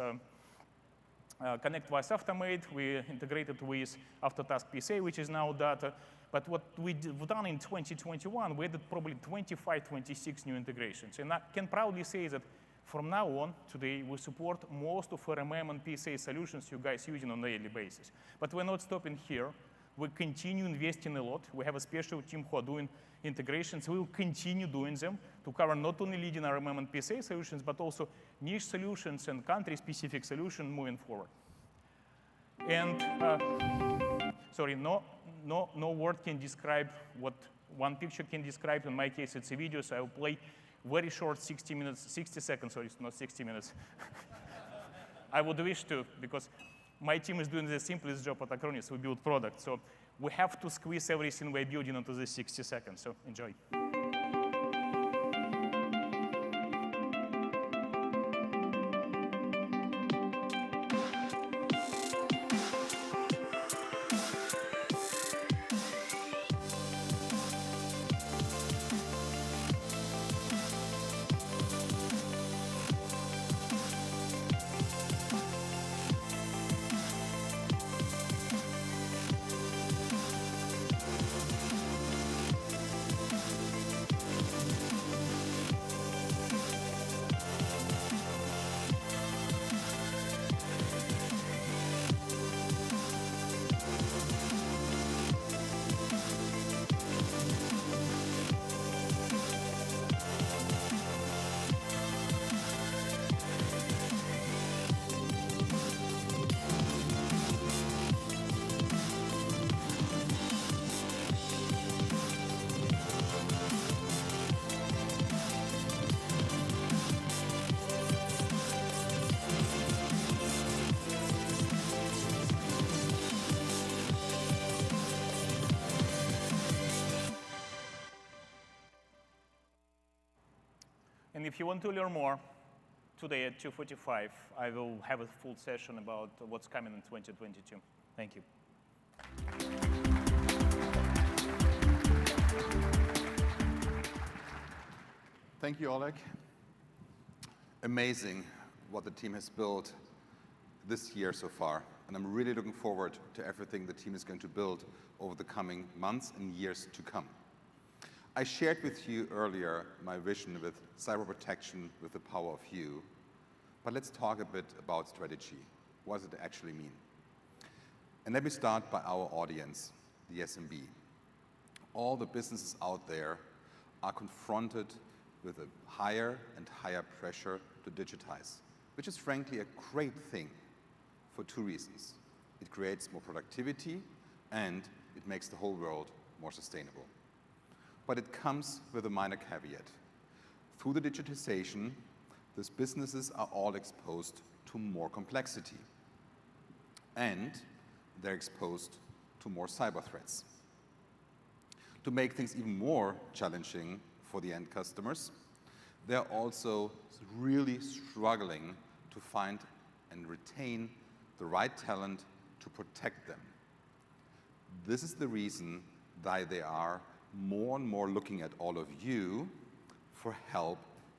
Connect Voice Automate. We integrated with Autotask PSA, which is now data. But what we've done in 2021, we added probably 25, 26 new integrations. And I can proudly say that from now on, today, we support most of RMM and PSA solutions you guys using on a daily basis. But we're not stopping here. We continue investing a lot. We have a special team who are doing integrations. We will continue doing them to cover not only leading RMM and PSA solutions, but also niche solutions and country-specific solutions moving forward. And sorry, no word can describe what one picture can describe. In my case, it's a video, so I will play very short 60 seconds, sorry, not 60 minutes. I would wish to, because my team is doing the simplest job at Acronis. We build products, so we have to squeeze everything we're building into the 60 seconds, so enjoy. And if you want to learn more, today at 2:45, I will have a full session about what's coming in 2022. Thank you. Thank you, Oleg. Amazing what the team has built this year so far. And I'm really looking forward to everything the team is going to build over the coming months and years to come. I shared with you earlier my vision with cyber protection with the power of you. But let's talk a bit about strategy. What does it actually mean? And let me start by our audience, the SMB. All the businesses out there are confronted with a higher and higher pressure to digitize, which is frankly a great thing for two reasons. It creates more productivity and it makes the whole world more sustainable. But it comes with a minor caveat. Through the digitization, these businesses are all exposed to more complexity. And they're exposed to more cyber threats. To make things even more challenging for the end customers, they're also really struggling to find and retain the right talent to protect them. This is the reason that they are more and more looking at all of you for help,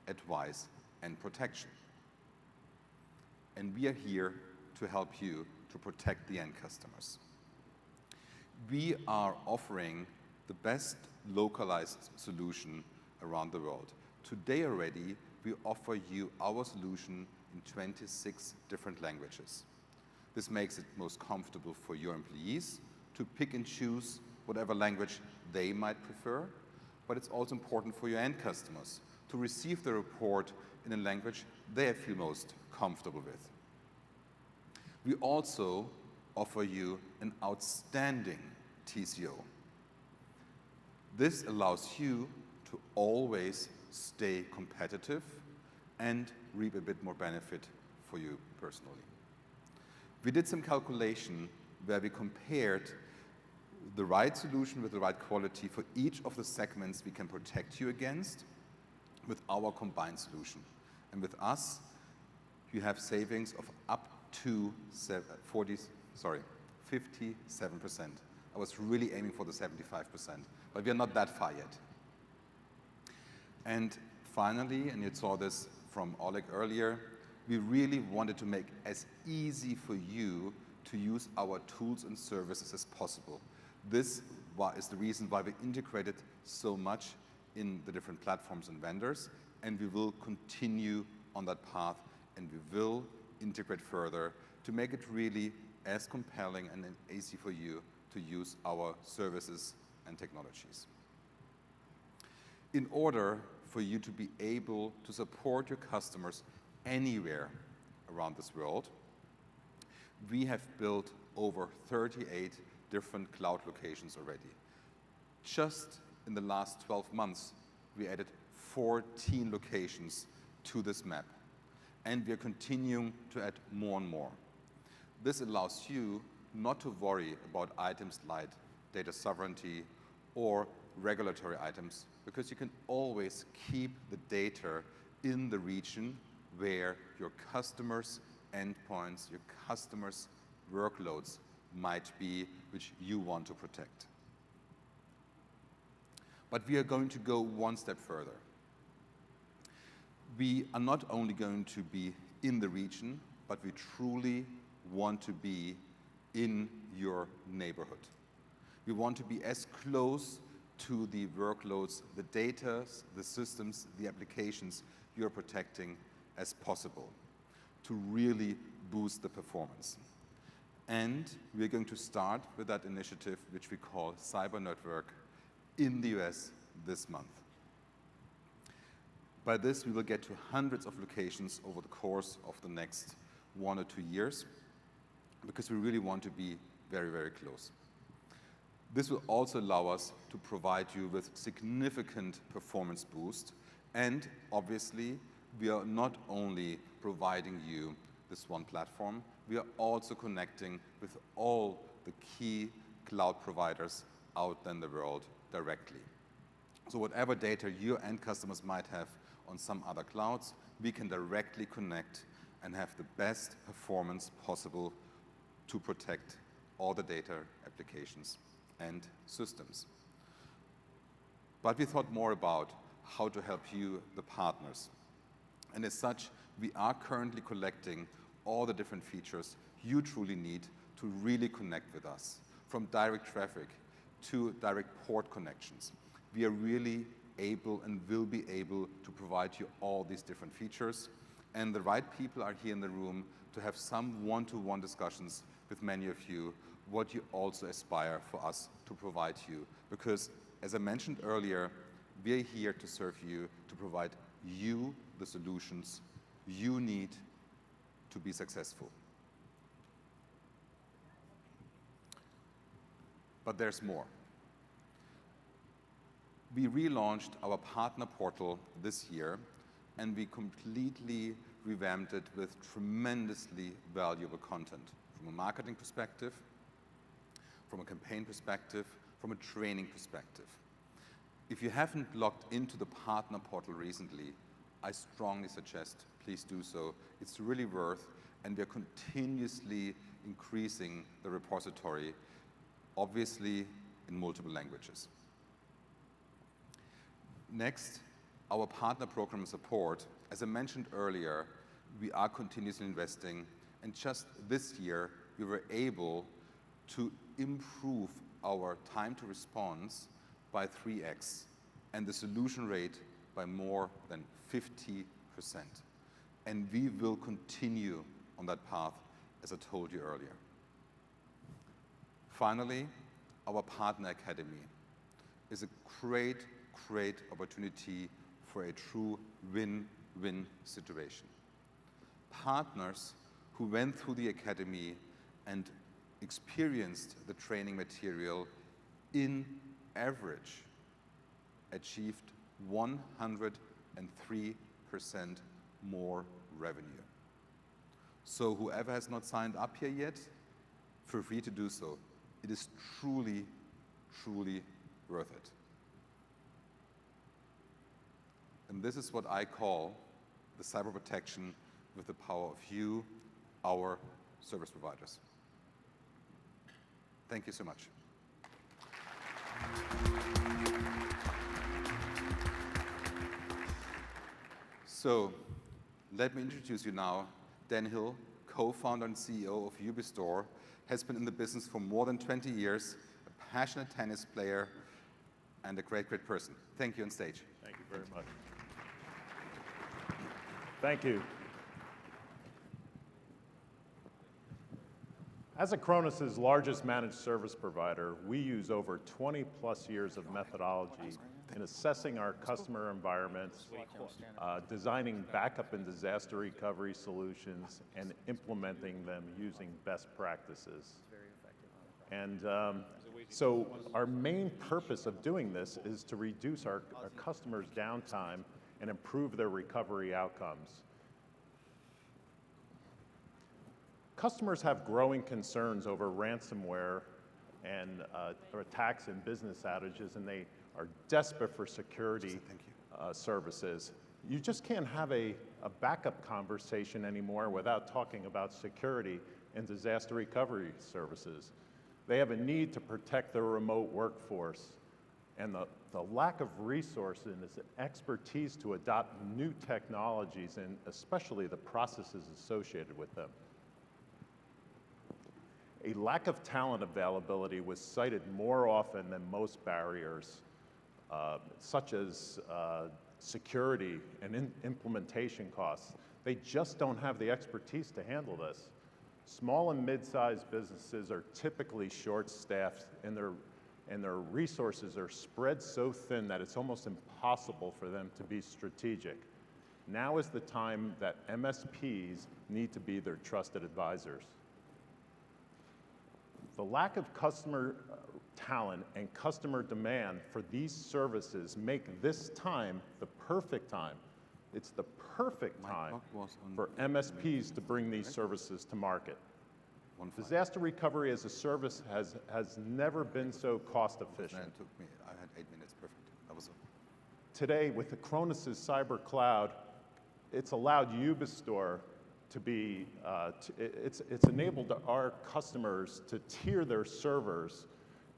advice, and protection. And we are here to help you to protect the end customers. We are offering the best localized solution around the world. Today already, we offer you our solution in 26 different languages. This makes it most comfortable for your employees to pick and choose whatever language they might prefer, but it's also important for your end customers to receive the report in a language they feel most comfortable with. We also offer you an outstanding TCO. This allows you to always stay competitive and reap a bit more benefit for you personally. We did some calculation where we compared the right solution with the right quality for each of the segments we can protect you against with our combined solution. And with us, you have savings of up to 57%. I was really aiming for the 75%, but we are not that far yet. And finally, and you saw this from Oleg earlier, we really wanted to make as easy for you to use our tools and services as possible. This is the reason why we integrated so much in the different platforms and vendors, and we will continue on that path, and we will integrate further to make it really as compelling and easy for you to use our services and technologies. In order for you to be able to support your customers anywhere around this world, we have built over 38 different cloud locations already. Just in the last 12 months, we added 14 locations to this map, and we are continuing to add more and more. This allows you not to worry about items like data sovereignty or regulatory items, because you can always keep the data in the region where your customers' endpoints, your customers' workloads might be, which you want to protect. But we are going to go one step further. We are not only going to be in the region, but we truly want to be in your neighborhood. We want to be as close to the workloads, the data, the systems, the applications you're protecting as possible to really boost the performance. And we're going to start with that initiative, which we call Cyber Network, in the US this month. By this, we will get to hundreds of locations over the course of the next 1 or 2 years, because we really want to be very, very close. This will also allow us to provide you with significant performance boost, and obviously, we are not only providing you this one platform, we are also connecting with all the key cloud providers out in the world directly. So whatever data your end customers might have on some other clouds, we can directly connect and have the best performance possible to protect all the data, applications, and systems. But we thought more about how to help you, the partners. And as such, we are currently collecting all the different features you truly need to really connect with us, from direct traffic to direct port connections. We are really able and will be able to provide you all these different features. And the right people are here in the room to have some one-to-one discussions with many of you, what you also aspire for us to provide you. Because, as I mentioned earlier, we are here to serve you, to provide you the solutions you need to be successful. But there's more. We relaunched our partner portal this year, and we completely revamped it with tremendously valuable content from a marketing perspective, from a campaign perspective, from a training perspective. If you haven't logged into the partner portal recently, I strongly suggest please do so. It's really worth, and we are continuously increasing the repository, obviously in multiple languages. Next, our partner program support. As I mentioned earlier, we are continuously investing, and just this year, we were able to improve our time to response by 3x, and the solution rate by more than 50%. And we will continue on that path, as I told you earlier. Finally, our Partner Academy is a great opportunity for a true win-win situation. Partners who went through the Academy and experienced the training material in average achieved 103% more revenue. So whoever has not signed up here yet, feel free to do so. It is truly truly worth it. And this is what I call the cyber protection with the power of you, our service providers. Thank you so much. So let me introduce you now. Dan Hill, co-founder and CEO of Ubistore, has been in the business for more than 20 years, a passionate tennis player, and a great, great person. Thank you on stage. Thank you very much. Thank you. As Acronis' largest managed service provider, we use over 20 plus years of methodology in assessing our customer environments, designing backup and disaster recovery solutions, and implementing them using best practices. And so our main purpose of doing this is to reduce our customers' downtime and improve their recovery outcomes. Customers have growing concerns over ransomware and or attacks and business outages, and they are desperate for security services. You just can't have a backup conversation anymore without talking about security and disaster recovery services. They have a need to protect their remote workforce, and the lack of resources and expertise to adopt new technologies, and especially the processes associated with them. A lack of talent availability was cited more often than most barriers, such as security and implementation costs. They just don't have the expertise to handle this. Small and mid-sized businesses are typically short-staffed, and their resources are spread so thin that it's almost impossible for them to be strategic. Now is the time that MSPs need to be their trusted advisors. The lack of customer talent and customer demand for these services make this time the perfect time. It's the perfect time for MSPs to bring these services to market. Disaster recovery as a service has never been so cost efficient. I had 8 minutes, perfect. That was Today, with Acronis' cyber cloud, it's allowed Ubistore to be, it's enabled our customers to tier their servers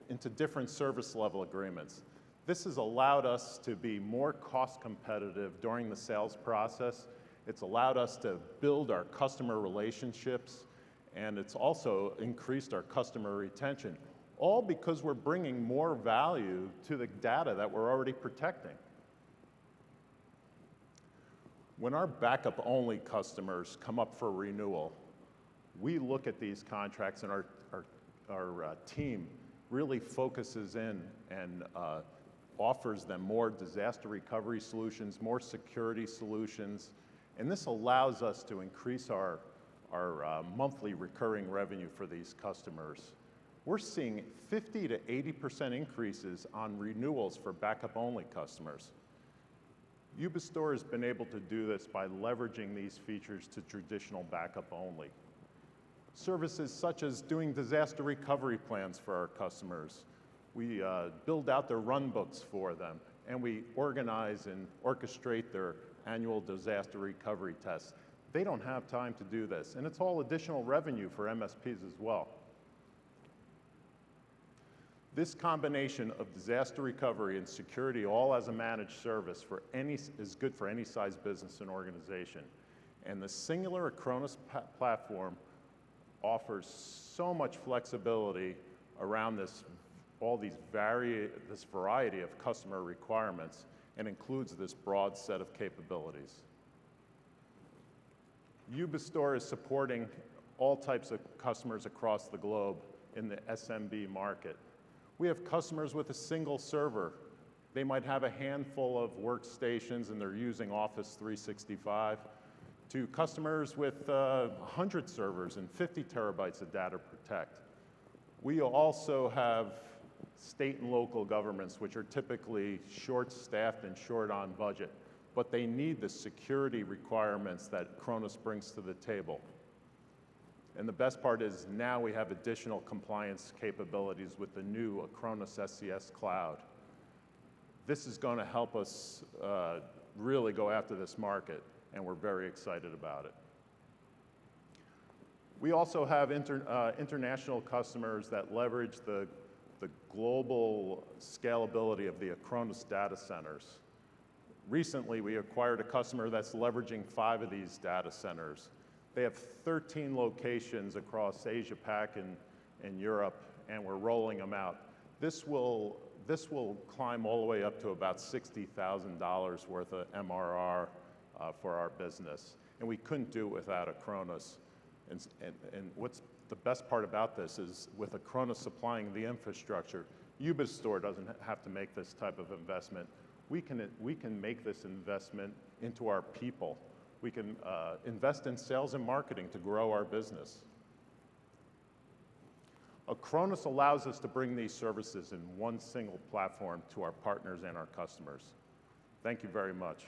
into different service level agreements. This has allowed us to be more cost competitive during the sales process. It's allowed us to build our customer relationships, and it's also increased our customer retention, all because we're bringing more value to the data that we're already protecting. When our backup-only customers come up for renewal, we look at these contracts, and our team really focuses in and offers them more disaster recovery solutions, more security solutions, and this allows us to increase our monthly recurring revenue for these customers. We're seeing 50 to 80% increases on renewals for backup-only customers. Ubistore has been able to do this by leveraging these features to traditional backup only. Services such as doing disaster recovery plans for our customers. We build out their run books for them, and we organize and orchestrate their annual disaster recovery tests. They don't have time to do this, and it's all additional revenue for MSPs as well. This combination of disaster recovery and security, all as a managed service is good for any size business and organization. And the singular Acronis platform offers so much flexibility around this variety of customer requirements, and includes this broad set of capabilities. Ubistore is supporting all types of customers across the globe in the SMB market. We have customers with a single server. They might have a handful of workstations and they're using Office 365, to customers with 100 servers and 50 terabytes of data to protect. We also have state and local governments, which are typically short-staffed and short on budget, but they need the security requirements that Acronis brings to the table. And the best part is now we have additional compliance capabilities with the new Acronis SCS Cloud. This is going to help us really go after this market, and we're very excited about it. We also have international customers that leverage the global scalability of the Acronis data centers. Recently, we acquired a customer that's leveraging 5 of these data centers. They have 13 locations across Asia Pac and Europe, and we're rolling them out. This will climb all the way up to about $60,000 worth of MRR for our business. And we couldn't do it without Acronis. And what's the best part about this is with Acronis supplying the infrastructure, Ubistore doesn't have to make this type of investment. We can make this investment into our people. We can invest in sales and marketing to grow our business. Acronis allows us to bring these services in one single platform to our partners and our customers. Thank you very much.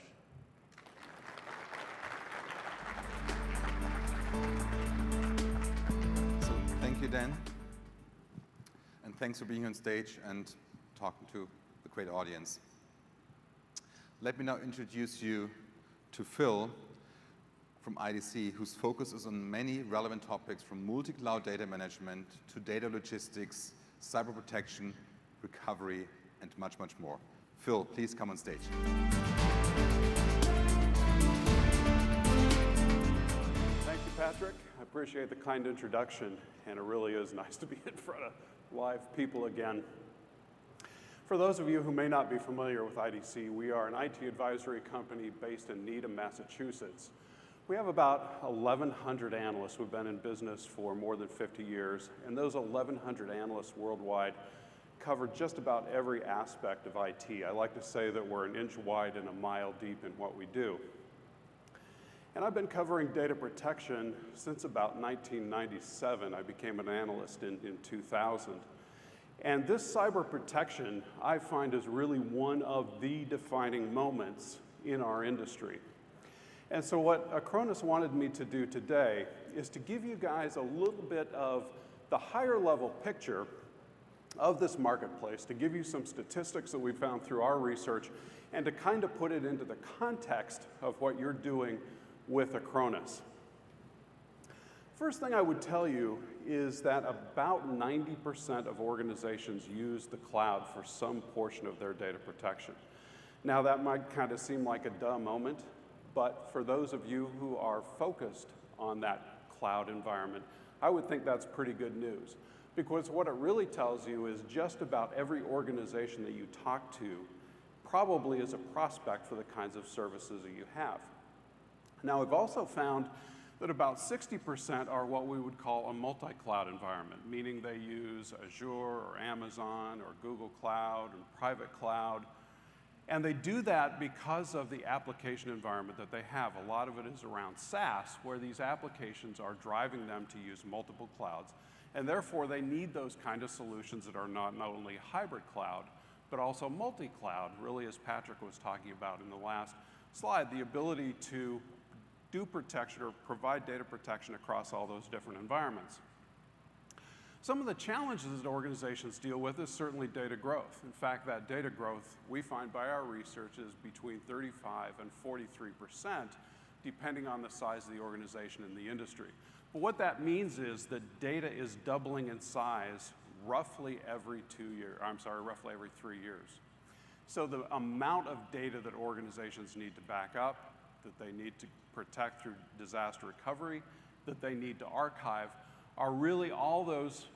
So thank you, Dan. And thanks for being on stage and talking to the great audience. Let me now introduce you to Phil from IDC, whose focus is on many relevant topics from multi-cloud data management to data logistics, cyber protection, recovery, and much, much more. Phil, please come on stage. Thank you, Patrick. I appreciate the kind introduction, and it really is nice to be in front of live people again. For those of you who may not be familiar with IDC, we are an IT advisory company based in Needham, Massachusetts. We have about 1,100 analysts who've been in business for more than 50 years, and those 1,100 analysts worldwide cover just about every aspect of IT. I like to say that we're an inch wide and a mile deep in what we do. And I've been covering data protection since about 1997. I became an analyst in 2000. And this cyber protection, I find, is really one of the defining moments in our industry. And so what Acronis wanted me to do today is to give you guys a little bit of the higher level picture of this marketplace, to give you some statistics that we found through our research, and to kind of put it into the context of what you're doing with Acronis. First thing I would tell you is that about 90% of organizations use the cloud for some portion of their data protection. Now that might kind of seem like a duh moment, but for those of you who are focused on that cloud environment, I would think that's pretty good news. Because what it really tells you is just about every organization that you talk to probably is a prospect for the kinds of services that you have. Now, we've also found that about 60% are what we would call a multi-cloud environment, meaning they use Azure or Amazon or Google Cloud and private cloud. And they do that because of the application environment that they have. A lot of it is around SaaS, where these applications are driving them to use multiple clouds. And therefore, they need those kind of solutions that are not only hybrid cloud, but also multi-cloud, really, as Patrick was talking about in the last slide, the ability to do protection or provide data protection across all those different environments. Some of the challenges that organizations deal with is certainly data growth. In fact, that data growth, we find by our research, is between 35 and 43%, depending on the size of the organization and the industry. But what that means is that data is doubling in size roughly every 3 years. So the amount of data that organizations need to back up, that they need to protect through disaster recovery, that they need to archive, are really all those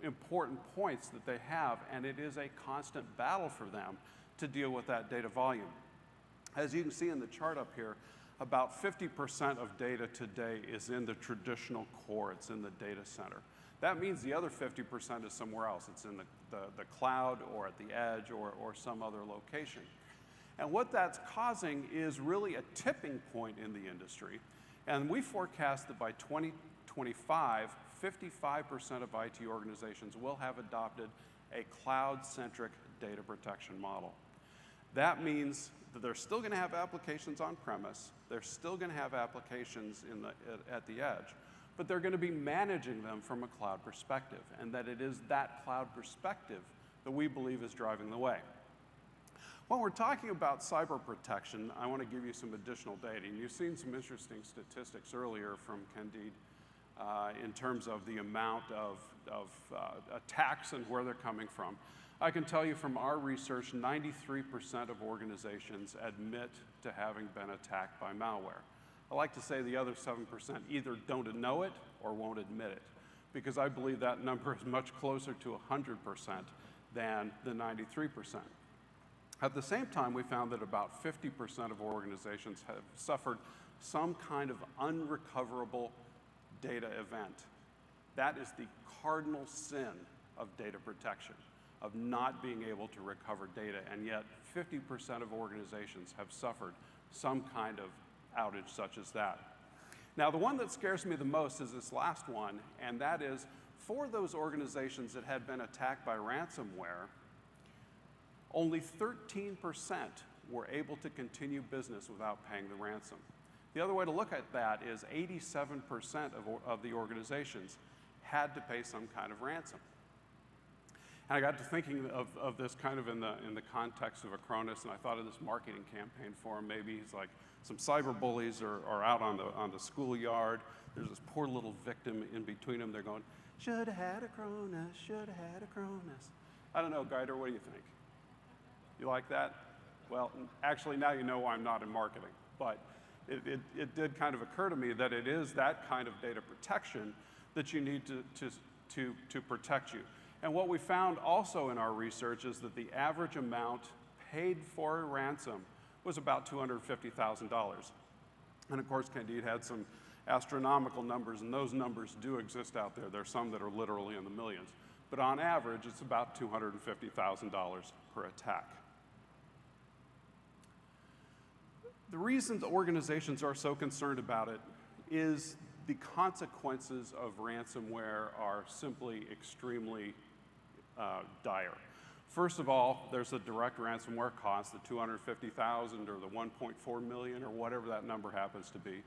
important points that they have, and it is a constant battle for them to deal with that data volume. As you can see in the chart up here, about 50% of data today is in the traditional core, it's in the data center. That means the other 50% is somewhere else. It's in the cloud or at the edge or some other location. And what that's causing is really a tipping point in the industry. And we forecast that by 2025, 55% of IT organizations will have adopted a cloud-centric data protection model. That means that they're still going to have applications on premise, they're still going to have applications at the edge, but they're going to be managing them from a cloud perspective, and that it is that cloud perspective that we believe is driving the way. When we're talking about cyber protection, I want to give you some additional data. And you've seen some interesting statistics earlier from Candide in terms of the amount of attacks and where they're coming from. I can tell you from our research, 93% of organizations admit to having been attacked by malware. I like to say the other 7% either don't know it or won't admit it, because I believe that number is much closer to 100% than the 93%. At the same time, we found that about 50% of organizations have suffered some kind of unrecoverable data event. That is the cardinal sin of data protection, of not being able to recover data, and yet 50% of organizations have suffered some kind of outage such as that. Now, the one that scares me the most is this last one, and that is for those organizations that had been attacked by ransomware, only 13% were able to continue business without paying the ransom. The other way to look at that is 87% of the organizations had to pay some kind of ransom. And I got to thinking of this kind of in the context of Acronis, and I thought of this marketing campaign for him. Maybe he's like, some cyber bullies are out on the schoolyard. There's this poor little victim in between them. They're going, should have had Acronis, should have had Acronis. I don't know, Guider, what do you think? You like that? Well, actually, now you know why I'm not in marketing. But it did kind of occur to me that it is that kind of data protection that you need to protect you. And what we found also in our research is that the average amount paid for a ransom was about $250,000. And of course, Candide had some astronomical numbers, and those numbers do exist out there. There's some that are literally in the millions. But on average, it's about $250,000 per attack. The reason the organizations are so concerned about it is the consequences of ransomware are simply extremely dire. First of all, there's a direct ransomware cost, the $250,000 or the $1.4 million or whatever that number happens to be.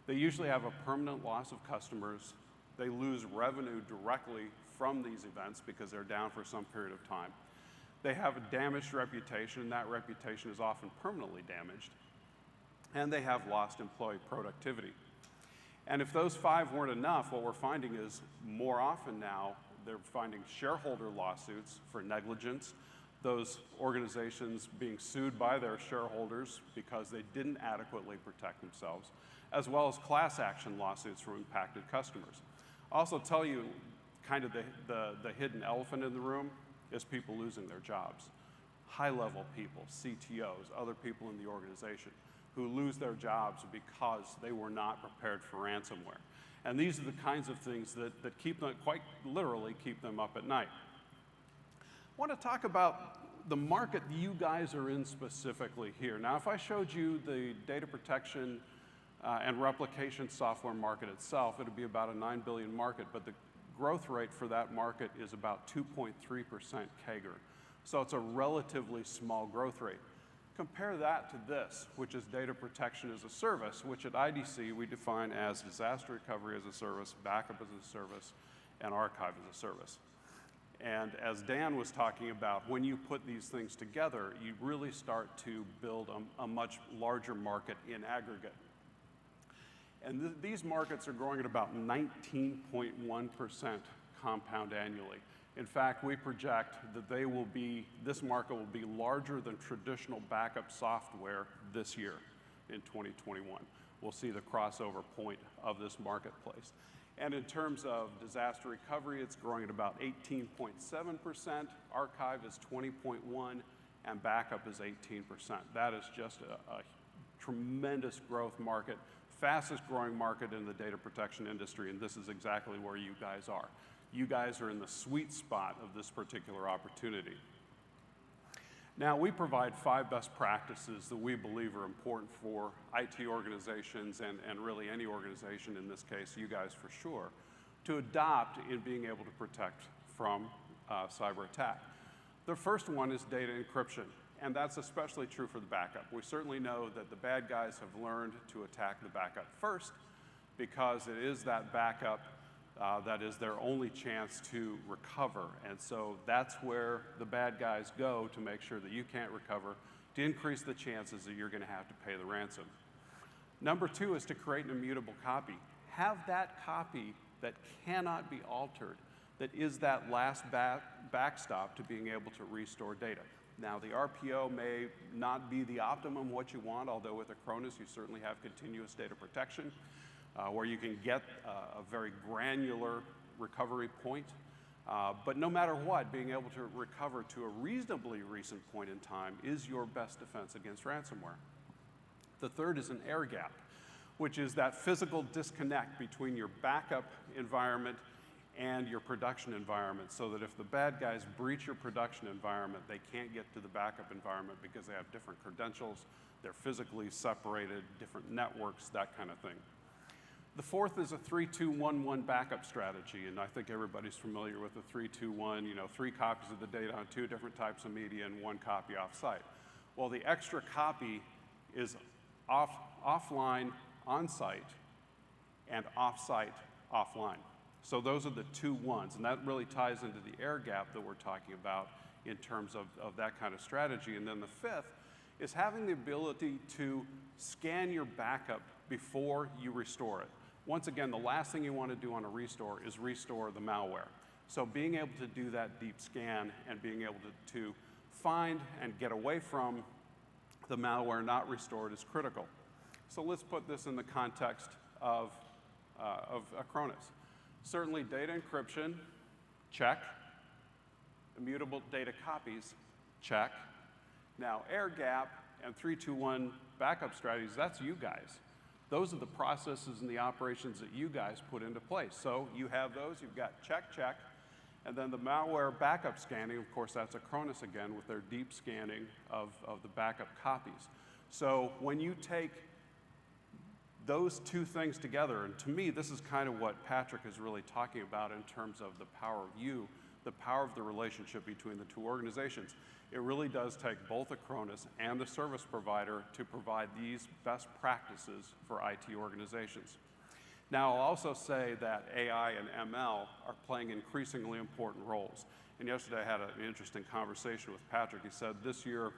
They usually have a permanent loss of customers. They lose revenue directly from these events because they're down for some period of time. They have a damaged reputation, and that reputation is often permanently damaged. And they have lost employee productivity. And if those 5 weren't enough, what we're finding is more often now, they're finding shareholder lawsuits for negligence, those organizations being sued by their shareholders because they didn't adequately protect themselves, as well as class action lawsuits from impacted customers. I'll also tell you, kind of the hidden elephant in the room is people losing their jobs. High-level people, CTOs, other people in the organization, who lose their jobs because they were not prepared for ransomware. And these are the kinds of things that keep them, quite literally, keep them up at night. I want to talk about the market you guys are in specifically here. Now, if I showed you the data protection and replication software market itself, it would be about a $9 billion market, but the growth rate for that market is about 2.3% CAGR. So it's a relatively small growth rate. Compare that to this, which is data protection as a service, which at IDC we define as disaster recovery as a service, backup as a service, and archive as a service. And as Dan was talking about, when you put these things together, you really start to build a much larger market in aggregate. And these markets are growing at about 19.1% compound annually. In fact, we project that this market will be larger than traditional backup software this year in 2021. We'll see the crossover point of this marketplace. And in terms of disaster recovery, it's growing at about 18.7%, archive is 20.1%, and backup is 18%. That is just a tremendous growth market, fastest growing market in the data protection industry, and this is exactly where you guys are. You guys are in the sweet spot of this particular opportunity. Now, we provide 5 best practices that we believe are important for IT organizations and really any organization, in this case, you guys for sure, to adopt in being able to protect from cyber attack. The first one is data encryption, and that's especially true for the backup. We certainly know that the bad guys have learned to attack the backup first, because it is that backup that is their only chance to recover. And so that's where the bad guys go to make sure that you can't recover, to increase the chances that you're going to have to pay the ransom. Number two is to create an immutable copy. Have that copy that cannot be altered, that is that last backstop to being able to restore data. Now, the RPO may not be the optimum what you want, although with Acronis you certainly have continuous data protection, where you can get a very granular recovery point. But no matter what, being able to recover to a reasonably recent point in time is your best defense against ransomware. The third is an air gap, which is that physical disconnect between your backup environment and your production environment, so that if the bad guys breach your production environment, they can't get to the backup environment because they have different credentials, they're physically separated, different networks, that kind of thing. The fourth is a 3-2-1-1 backup strategy, and I think everybody's familiar with the 3-2-1, 3 copies of the data on 2 different types of media and 1 copy off-site. Well, the extra copy is offline on-site and off-site offline. So those are the 2 ones, and that really ties into the air gap that we're talking about in terms of that kind of strategy. And then the fifth is having the ability to scan your backup before you restore it. Once again, the last thing you want to do on a restore is restore the malware. So being able to do that deep scan and being able to find and get away from the malware not restored is critical. So let's put this in the context of Acronis. Certainly data encryption, check. Immutable data copies, check. Now air gap and 3-2-1 backup strategies, that's you guys. Those are the processes and the operations that you guys put into place. So you have those, you've got check, check, and then the malware backup scanning, of course, that's Acronis again with their deep scanning of the backup copies. So when you take those 2 things together, and to me, this is kind of what Patrick is really talking about in terms of the power of you, the power of the relationship between the 2 organizations. It really does take both Acronis and the service provider to provide these best practices for IT organizations. Now, I'll also say that AI and ML are playing increasingly important roles. And yesterday I had an interesting conversation with Patrick. He said this year,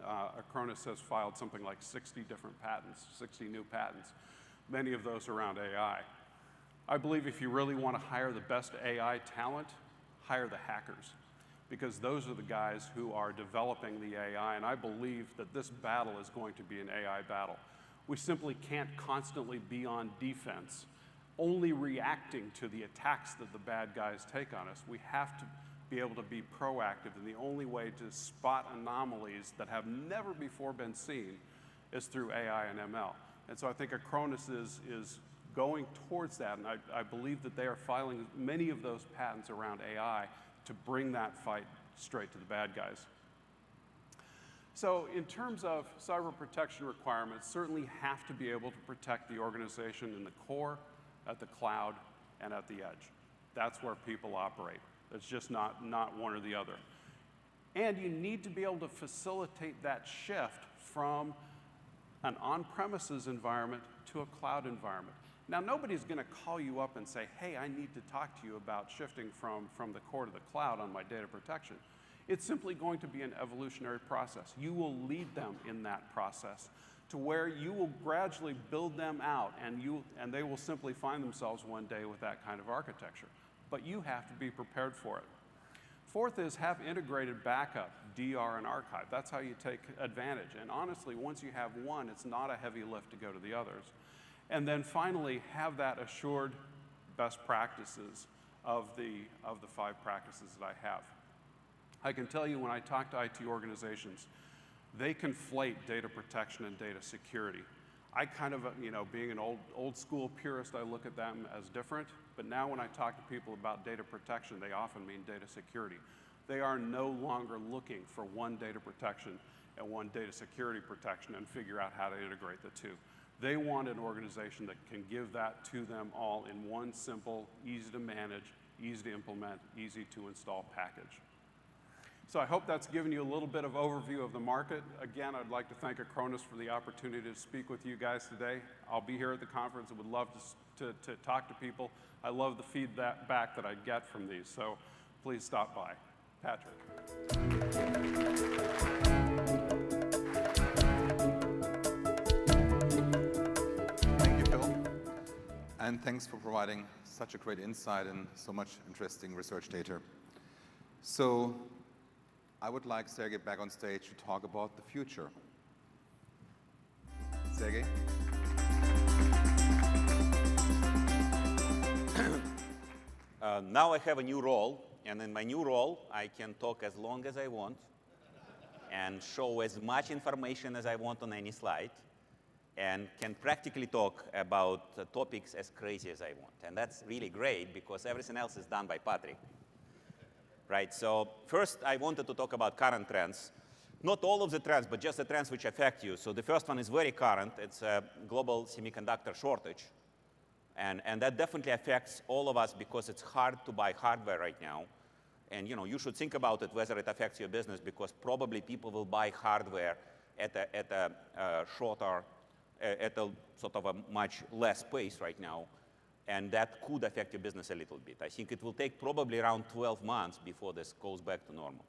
Acronis has filed something like 60 different patents, 60 new patents, many of those around AI. I believe if you really want to hire the best AI talent, hire the hackers, because those are the guys who are developing the AI, and I believe that this battle is going to be an AI battle. We simply can't constantly be on defense, only reacting to the attacks that the bad guys take on us. We have to be able to be proactive, and the only way to spot anomalies that have never before been seen is through AI and ML. And so I think Acronis is going towards that, and I believe that they are filing many of those patents around AI to bring that fight straight to the bad guys. So in terms of cyber protection requirements, certainly have to be able to protect the organization in the core, at the cloud, and at the edge. That's where people operate. It's just not one or the other. And you need to be able to facilitate that shift from an on-premises environment to a cloud environment. Now, nobody's going to call you up and say, hey, I need to talk to you about shifting from the core to the cloud on my data protection. It's simply going to be an evolutionary process. You will lead them in that process to where you will gradually build them out, and they will simply find themselves one day with that kind of architecture. But you have to be prepared for it. Fourth is have integrated backup, DR, and archive. That's how you take advantage. And honestly, once you have one, it's not a heavy lift to go to the others. And then finally, have that assured best practices of the 5 practices that I have. I can tell you when I talk to IT organizations, they conflate data protection and data security. I kind of, being an old school purist, I look at them as different, but now when I talk to people about data protection, they often mean data security. They are no longer looking for one data protection and one data security protection and figure out how to integrate the 2. They want an organization that can give that to them all in one simple, easy to manage, easy to implement, easy to install package. So I hope that's given you a little bit of overview of the market. Again, I'd like to thank Acronis for the opportunity to speak with you guys today. I'll be here at the conference and would love to talk to people. I love the feedback that I get from these, so please stop by. Patrick. Thank you, Phil. And thanks for providing such a great insight and so much interesting research data. So I would like Sergey back on stage to talk about the future. Sergey? Now I have a new role, and in my new role, I can talk as long as I want and show as much information as I want on any slide, and can practically talk about topics as crazy as I want. And that's really great because everything else is done by Patrick. Right, so first I wanted to talk about current trends. Not all of the trends, but just the trends which affect you. So the first one is very current. It's a global semiconductor shortage. And that definitely affects all of us because it's hard to buy hardware right now. And you should think about it, whether it affects your business, because probably people will buy hardware at a sort of a much less pace right now. And that could affect your business a little bit. I think it will take probably around 12 months before this goes back to normal.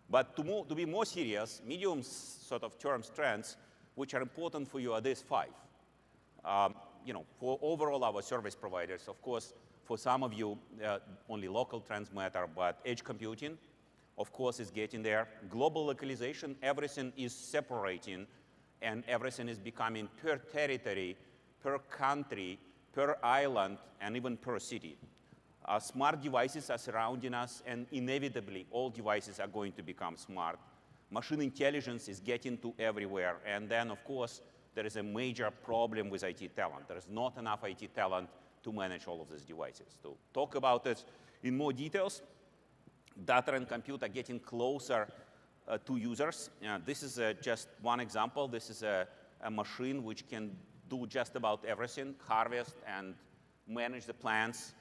But to be more serious, medium sort of term trends, which are important for you, are these 5. For overall our service providers, of course, for some of you, only local trends matter, but edge computing, of course, is getting there. Global localization, everything is separating, and everything is becoming per territory, per country, per island, and even per city. Smart devices are surrounding us, and inevitably, all devices are going to become smart. Machine intelligence is getting to everywhere, and then, of course, there is a major problem with IT talent. There is not enough IT talent to manage all of these devices. To talk about it in more details, data and compute are getting closer to users. This is just one example. This is a machine which can do just about everything, harvest and manage the plants.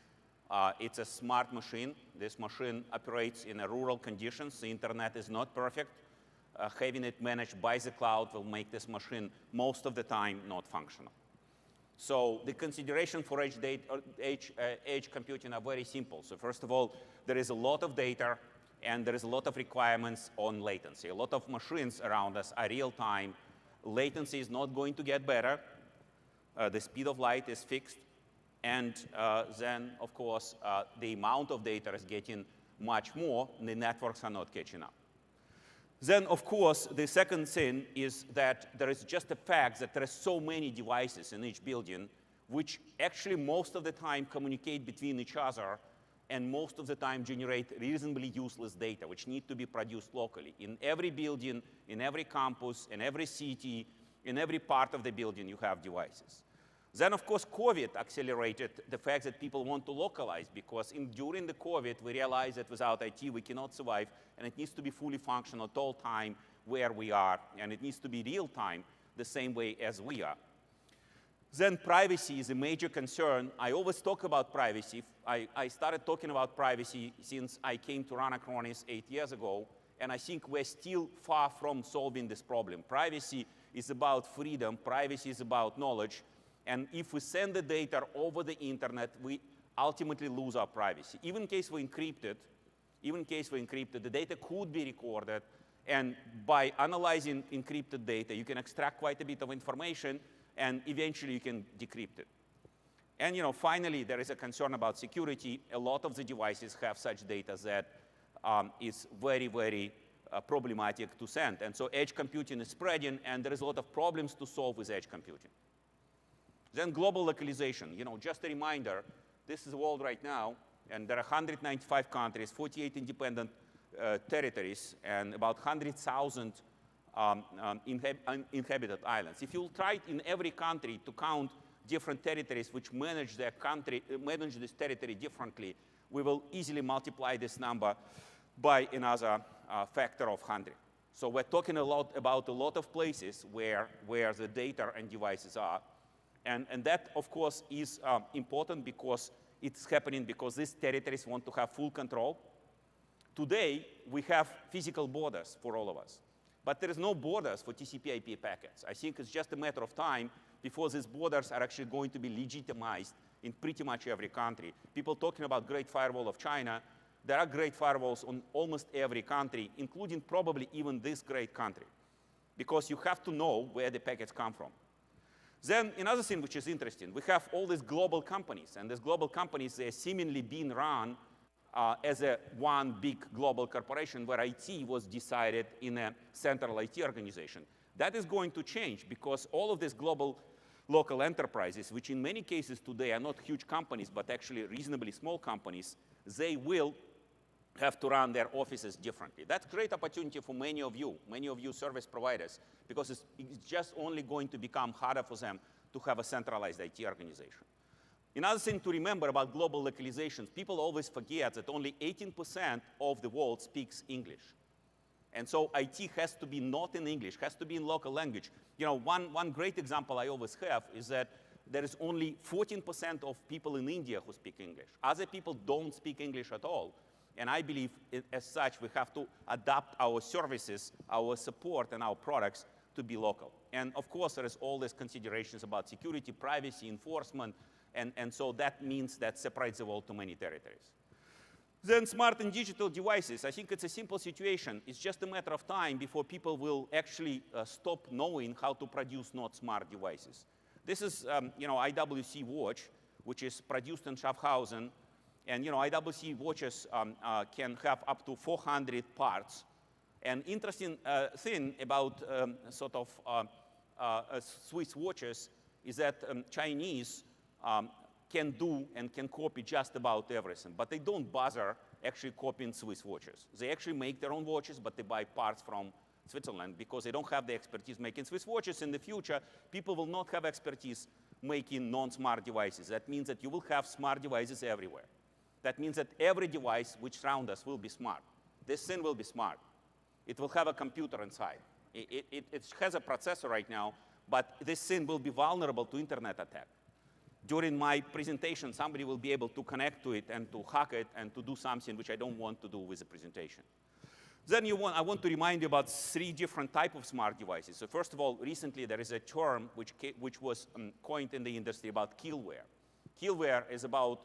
It's a smart machine. This machine operates in rural conditions. The internet is not perfect. Having it managed by the cloud will make this machine most of the time not functional. So the consideration for edge computing are very simple. So first of all, there is a lot of data and there is a lot of requirements on latency. A lot of machines around us are real time. Latency is not going to get better. The speed of light is fixed. And then, of course, the amount of data is getting much more, and the networks are not catching up. Then, of course, the second thing is that there is just the fact that there are so many devices in each building, which actually most of the time communicate between each other, and most of the time generate reasonably useless data, which need to be produced locally. In every building, in every campus, in every city, in every part of the building, you have devices. Then, of course, COVID accelerated the fact that people want to localize, because during the COVID, we realized that without IT, we cannot survive, and it needs to be fully functional at all time where we are, and it needs to be real time the same way as we are. Then privacy is a major concern. I always talk about privacy. I started talking about privacy since I came to run Acronis 8 years ago, and I think we're still far from solving this problem. Privacy is about freedom. Privacy is about knowledge. And if we send the data over the internet, we ultimately lose our privacy. Even in case we encrypt it, the data could be recorded, and by analyzing encrypted data, you can extract quite a bit of information, and eventually you can decrypt it. And finally, there is a concern about security. A lot of the devices have such data that is very, very problematic to send. And so edge computing is spreading, and there is a lot of problems to solve with edge computing. Then global localization. Just a reminder, this is the world right now, and there are 195 countries, 48 independent territories, and about 100,000 inhabited islands. If you try in every country to count different territories which manage this territory differently, we will easily multiply this number by another factor of 100. So we're talking about a lot of places where the data and devices are. And that, of course, is important because it's happening because these territories want to have full control. Today, we have physical borders for all of us. But there is no borders for TCP/IP packets. I think it's just a matter of time before these borders are actually going to be legitimized in pretty much every country. People talking about Great Firewall of China, there are great firewalls on almost every country, including probably even this great country, because you have to know where the packets come from. Then another thing which is interesting, we have all these global companies, and these global companies, they're seemingly being run as a one big global corporation where IT was decided in a central IT organization. That is going to change because all of these global local enterprises, which in many cases today are not huge companies, but actually reasonably small companies, they will have to run their offices differently. That's a great opportunity for many of you service providers, because it's just only going to become harder for them to have a centralized IT organization. Another thing to remember about global localizations, people always forget that only 18% of the world speaks English. And so IT has to be not in English, has to be in local language. You know, one great example I always have is that there is only 14% of people in India who speak English. Other people don't speak English at all. And I believe, as such, we have to adapt our services, our support, and our products to be local. And of course, there is all these considerations about security, privacy, enforcement, and so that means that separates the world to many territories. Then smart and digital devices. I think it's a simple situation. It's just a matter of time before people will actually stop knowing how to produce not smart devices. This is, IWC watch, which is produced in Schaffhausen. And, IWC watches can have up to 400 parts. And interesting thing about Swiss watches is that Chinese can do and can copy just about everything, but they don't bother actually copying Swiss watches. They actually make their own watches, but they buy parts from Switzerland because they don't have the expertise making Swiss watches. In the future, people will not have expertise making non-smart devices. That means that you will have smart devices everywhere. That means that every device which surrounds us will be smart. This thing will be smart. It will have a computer inside. It has a processor right now, but this thing will be vulnerable to internet attack. During my presentation, somebody will be able to connect to it and to hack it and to do something which I don't want to do with the presentation. Then I want to remind you about 3 different types of smart devices. So first of all, recently there is a term which was coined in the industry about killware. Killware is about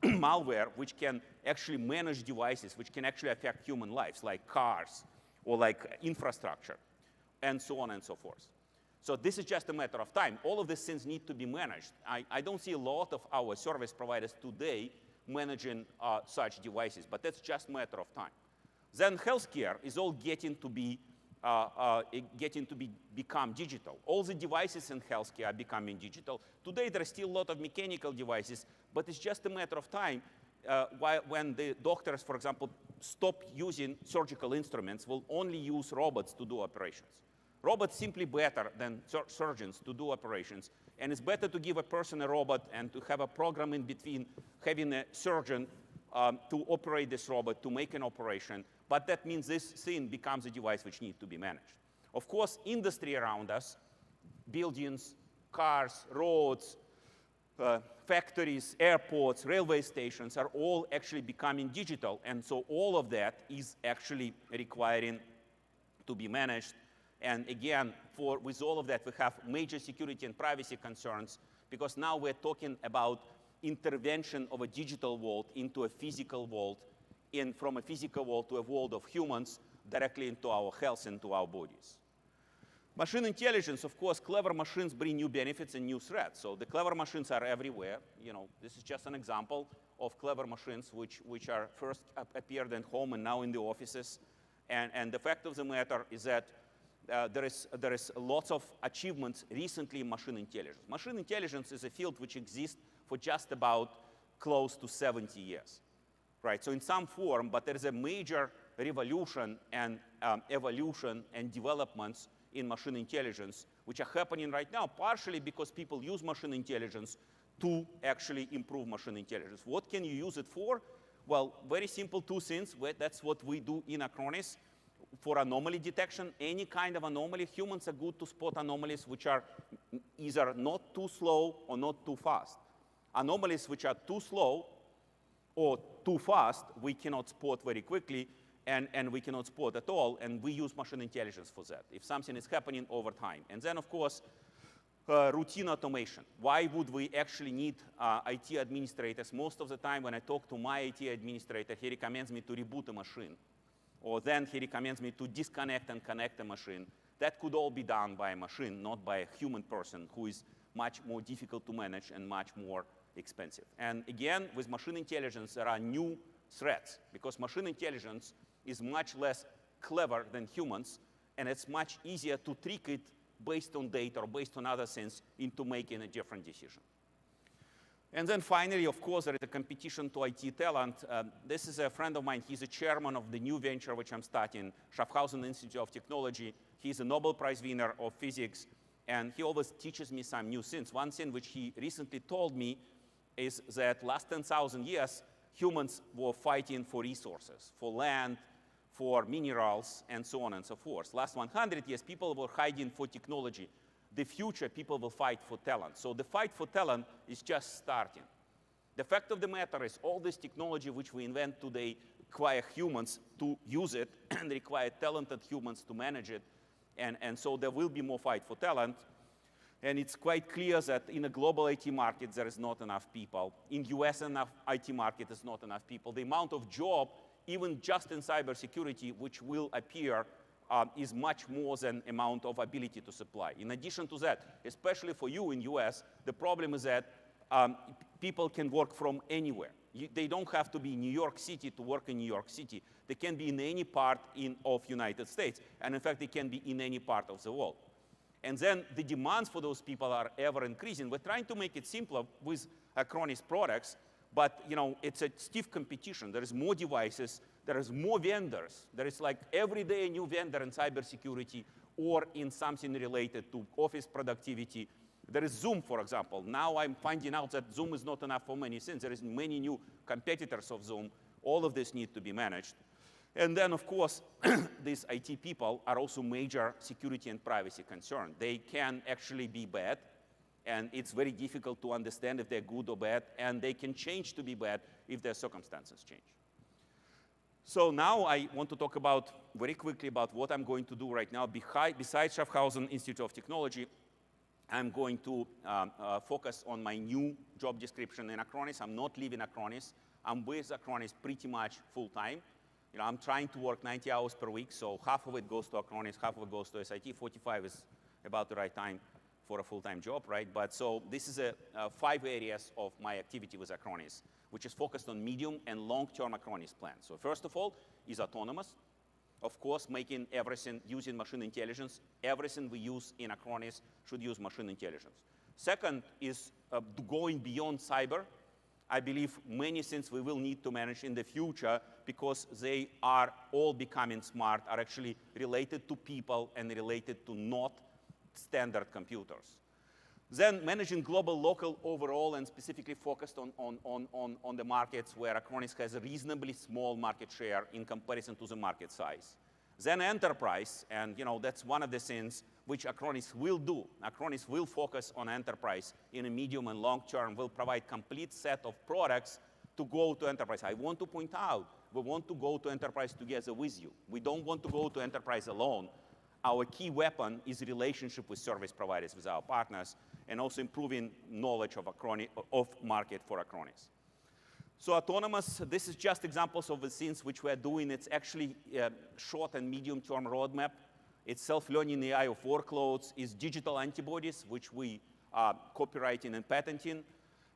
malware which can actually manage devices, which can actually affect human lives, like cars or like infrastructure, and so on and so forth. So this is just a matter of time. All of these things need to be managed. I don't see a lot of our service providers today managing such devices, but that's just a matter of time. Then healthcare is all getting to become digital. All the devices in healthcare are becoming digital. Today, there are still a lot of mechanical devices, but it's just a matter of time when the doctors, for example, stop using surgical instruments, will only use robots to do operations. Robots simply better than surgeons to do operations. And it's better to give a person a robot and to have a program in between having a surgeon to operate this robot, to make an operation. But that means this thing becomes a device which needs to be managed. Of course, industry around us, buildings, cars, roads, factories, airports, railway stations are all actually becoming digital. And so all of that is actually requiring to be managed. And again, with all of that, we have major security and privacy concerns, because now we're talking about intervention of a digital world into a physical world, and from a physical world to a world of humans directly into our health and to our bodies. Machine intelligence, of course, clever machines bring new benefits and new threats. So the clever machines are everywhere. This is just an example of clever machines which are first appeared at home and now in the offices. And the fact of the matter is that there is lots of achievements recently in machine intelligence. Machine intelligence is a field which exists for just about close to 70 years, right? So in some form, but there is a major revolution and evolution and developments in machine intelligence which are happening right now, partially because people use machine intelligence to actually improve machine intelligence. What can you use it for? Well, very simple 2 things. That's what we do in Acronis. For anomaly detection, any kind of anomaly, humans are good to spot anomalies which are either not too slow or not too fast. Anomalies which are too slow or too fast, we cannot spot very quickly, and we cannot spot at all, and we use machine intelligence for that, if something is happening over time. And then, of course, routine automation. Why would we actually need IT administrators? Most of the time when I talk to my IT administrator, he recommends me to reboot a machine, or then he recommends me to disconnect and connect a machine. That could all be done by a machine, not by a human person, who is much more difficult to manage and much more expensive. And again, with machine intelligence, there are new threats, because machine intelligence is much less clever than humans, and it's much easier to trick it based on data or based on other things into making a different decision. And then finally, of course, there is a competition to IT talent. This is a friend of mine. He's a chairman of the new venture which I'm starting, Schaffhausen Institute of Technology. He's a Nobel Prize winner of physics, and he always teaches me some new things. One thing which he recently told me is that last 10,000 years, humans were fighting for resources, for land, for minerals, and so on and so forth. Last 100 years, people were hiding for technology. The future, people will fight for talent. So the fight for talent is just starting. The fact of the matter is, all this technology which we invent today require humans to use it and require talented humans to manage it. And so there will be more fight for talent. And it's quite clear that in a global IT market, there is not enough people. In US IT market, there's not enough people. The amount of job, even just in cybersecurity, which will appear, is much more than amount of ability to supply. In addition to that, especially for you in US, the problem is that people can work from anywhere. They don't have to be in New York City to work in New York City. They can be in any part of United States. And in fact, they can be in any part of the world. And then the demands for those people are ever increasing. We're trying to make it simpler with Acronis products, but it's a stiff competition. There is more devices, there is more vendors. There is like every day a new vendor in cybersecurity or in something related to office productivity. There is Zoom, for example. Now I'm finding out that Zoom is not enough for many things. There is many new competitors of Zoom. All of this need to be managed. And then, of course, these IT people are also major security and privacy concern. They can actually be bad, and it's very difficult to understand if they're good or bad, and they can change to be bad if their circumstances change. So now I want to talk about, very quickly, about what I'm going to do right now. Besides Schaffhausen Institute of Technology, I'm going to focus on my new job description in Acronis. I'm not leaving Acronis. I'm with Acronis pretty much full time. I'm trying to work 90 hours per week, so half of it goes to Acronis, half of it goes to SIT. 45 is about the right time for a full-time job, right? But so this is 5 areas of my activity with Acronis, which is focused on medium and long-term Acronis plans. So first of all is autonomous. Of course, making everything using machine intelligence. Everything we use in Acronis should use machine intelligence. Second is going beyond cyber. I believe many things we will need to manage in the future, because they are all becoming smart, are actually related to people and related to not standard computers. Then managing global, local, overall, and specifically focused on the markets where Acronis has a reasonably small market share in comparison to the market size. Then enterprise, and that's one of the things which Acronis will do. Acronis will focus on enterprise in a medium and long term, will provide complete set of products to go to enterprise. I want to point out, we want to go to enterprise together with you. We don't want to go to enterprise alone. Our key weapon is relationship with service providers, with our partners, and also improving knowledge of market for Acronis. So autonomous, this is just examples of the things which we're doing. It's actually a short and medium-term roadmap. It's self-learning AI of workloads. It's digital antibodies, which we are copywriting and patenting.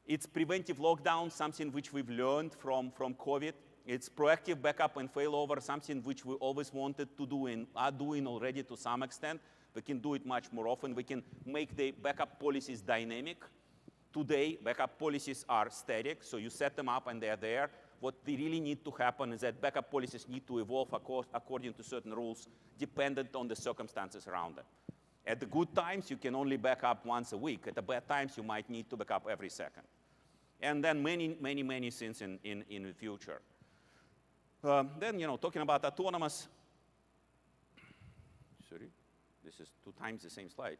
It's preventive lockdown, something which we've learned from COVID. It's proactive backup and failover, something which we always wanted to do and are doing already to some extent. We can do it much more often. We can make the backup policies dynamic. Today, backup policies are static, so you set them up and they're there. What they really need to happen is that backup policies need to evolve according to certain rules, dependent on the circumstances around them. At the good times, you can only back up once a week. At the bad times, you might need to back up every second. And then many, many, many things in the future. Then, talking about autonomous, sorry, this is 2 times the same slide.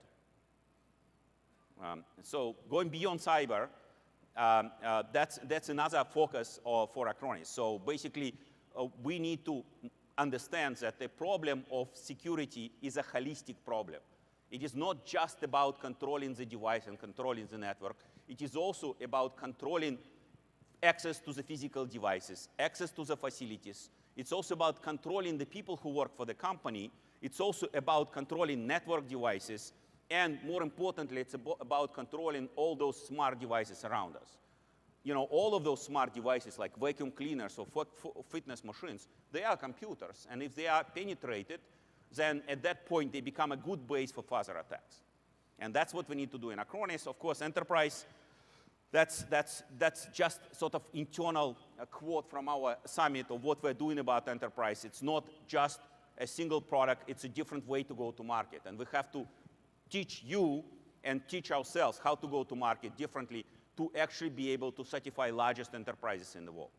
So going beyond cyber, that's another focus for Acronis. So basically, we need to understand that the problem of security is a holistic problem. It is not just about controlling the device and controlling the network. It is also about controlling access to the physical devices, access to the facilities. It's also about controlling the people who work for the company. It's also about controlling network devices. And more importantly, it's about controlling all those smart devices around us. You know, all of those smart devices like vacuum cleaners or fitness machines, they are computers. And if they are penetrated, then at that point, they become a good base for further attacks. And that's what we need to do in Acronis. Of course, enterprise, that's just sort of internal quote from our summit of what we're doing about enterprise. It's not just a single product. It's a different way to go to market. And we have to teach you and teach ourselves how to go to market differently to actually be able to satisfy largest enterprises in the world.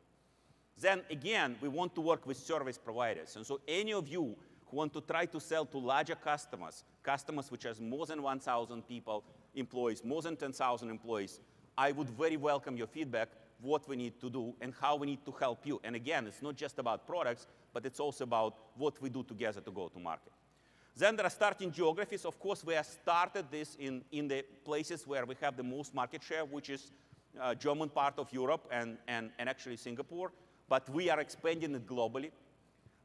Then again, we want to work with service providers. And so any of you who want to try to sell to larger customers, customers which has more than 1,000 people, employees, more than 10,000 employees, I would very welcome your feedback, what we need to do and how we need to help you. And again, it's not just about products, but it's also about what we do together to go to market. Then there are starting geographies. Of course, we have started this in the places where we have the most market share, which is German part of Europe and actually Singapore. But we are expanding it globally.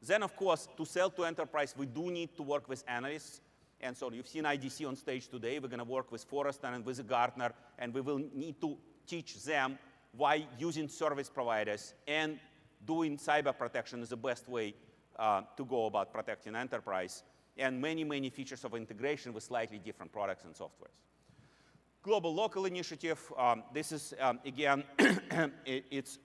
Then, of course, to sell to enterprise, we do need to work with analysts. And so you've seen IDC on stage today. We're going to work with Forrester and with Gartner. And we will need to teach them why using service providers and doing cyber protection is the best way to go about protecting enterprise. And many, many features of integration with slightly different products and softwares. Global local initiative, this is, again, it's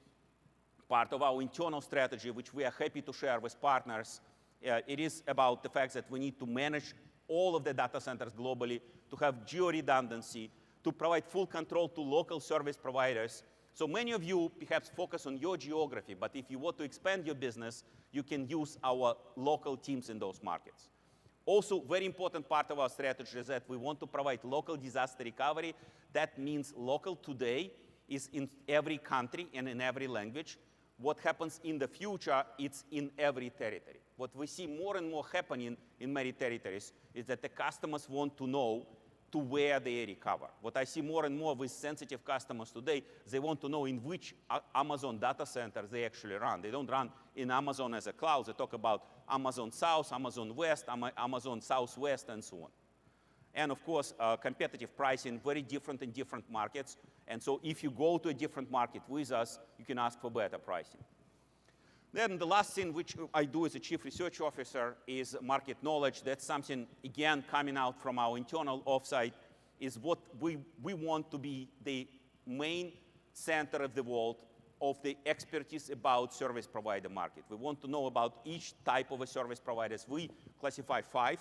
part of our internal strategy, which we are happy to share with partners. It is about the fact that we need to manage all of the data centers globally, to have geo-redundancy, to provide full control to local service providers. So many of you perhaps focus on your geography, but if you want to expand your business, you can use our local teams in those markets. Also, very important part of our strategy is that we want to provide local disaster recovery. That means local today is in every country and in every language. What happens in the future, it's in every territory. What we see more and more happening in many territories is that the customers want to know to where they recover. What I see more and more with sensitive customers today, they want to know in which Amazon data centers they actually run. They don't run in Amazon as a cloud. They talk about Amazon South, Amazon West, Amazon Southwest, and so on. And of course, competitive pricing, very different in different markets. And so if you go to a different market with us, you can ask for better pricing. Then the last thing which I do as a chief research officer is market knowledge. That's something, again, coming out from our internal offsite, is what we want to be the main center of the world of the expertise about service provider market. We want to know about each type of a service providers. We classify 5.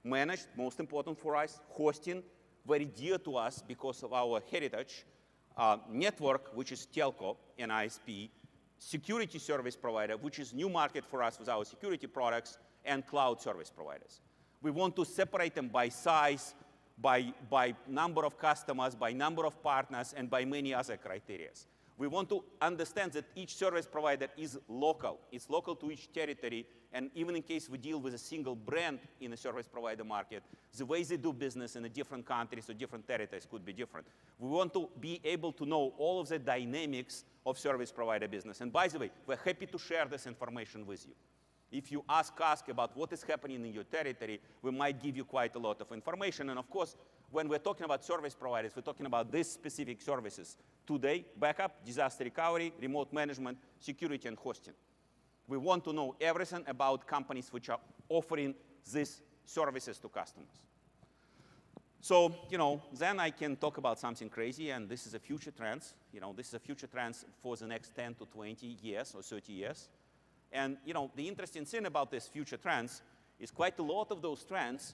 Managed, most important for us. Hosting, very dear to us because of our heritage. Network, which is telco and ISP. Security service provider, which is new market for us with our security products, and cloud service providers. We want to separate them by size, by number of customers, by number of partners, and by many other criteria. We want to understand that each service provider is local. It's local to each territory, and even in case we deal with a single brand in the service provider market, the way they do business in the different countries or different territories could be different. We want to be able to know all of the dynamics of service provider business. And by the way, we're happy to share this information with you. If you ask about what is happening in your territory, we might give you quite a lot of information. And of course, when we're talking about service providers, we're talking about these specific services. Today, backup, disaster recovery, remote management, security, and hosting. We want to know everything about companies which are offering these services to customers. So, then I can talk about something crazy, and this is a future trends. This is a future trends for the next 10 to 20 years or 30 years. And, the interesting thing about these future trends is quite a lot of those trends,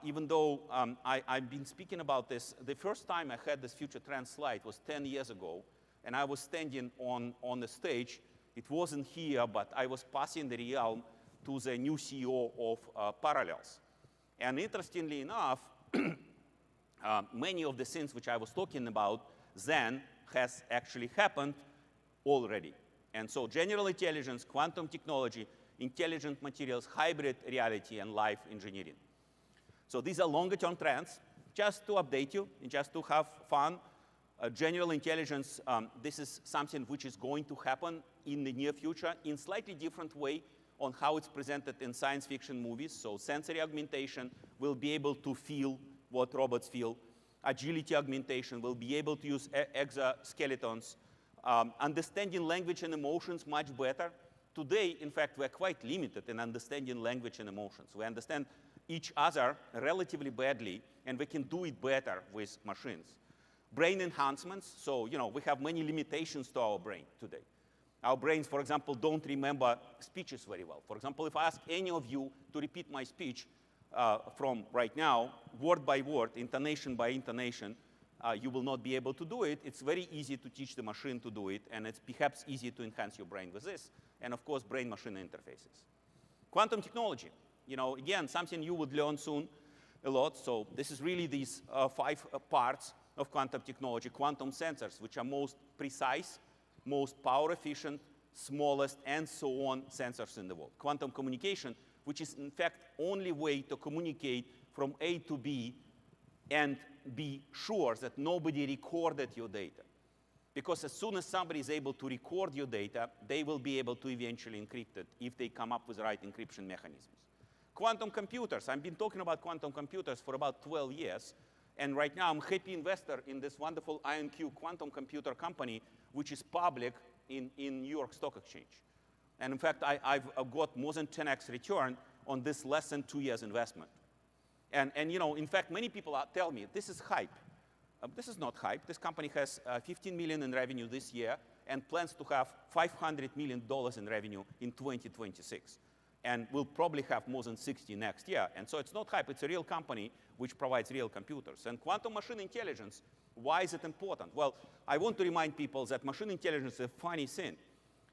even though I've been speaking about this, the first time I had this future trends slide was 10 years ago, and I was standing on the stage. It wasn't here, but I was passing the realm to the new CEO of Parallels. And interestingly enough, many of the things which I was talking about then has actually happened already. And so general intelligence, quantum technology, intelligent materials, hybrid reality, and life engineering. So these are longer-term trends. Just to update you, and just to have fun, general intelligence, this is something which is going to happen in the near future in slightly different way on how it's presented in science fiction movies. So sensory augmentation will be able to feel what robots feel. Agility augmentation will be able to use exoskeletons. Understanding language and emotions much better. Today, in fact, we're quite limited in understanding language and emotions. We understand each other relatively badly, and we can do it better with machines. Brain enhancements, so we have many limitations to our brain today. Our brains, for example, don't remember speeches very well. For example, if I ask any of you to repeat my speech from right now, word by word, intonation by intonation, you will not be able to do it. It's very easy to teach the machine to do it, and it's perhaps easy to enhance your brain with this. And of course, brain-machine interfaces. Quantum technology, again, something you would learn soon a lot. So this is really these 5 parts of quantum technology. Quantum sensors, which are most precise, most power efficient, smallest, and so on sensors in the world. Quantum communication, which is in fact only way to communicate from A to B and be sure that nobody recorded your data. Because as soon as somebody is able to record your data, they will be able to eventually encrypt it if they come up with the right encryption mechanisms. Quantum computers. I've been talking about quantum computers for about 12 years. And right now, I'm a happy investor in this wonderful IonQ quantum computer company, which is public in New York Stock Exchange. And in fact, I've got more than 10x return on this less than 2 years investment. And in fact, many people tell me, this is hype. This is not hype. This company has $15 million in revenue this year and plans to have $500 million in revenue in 2026. And will probably have more than 60 next year. And so it's not hype. It's a real company which provides real computers. And quantum machine intelligence, why is it important? Well, I want to remind people that machine intelligence is a funny thing.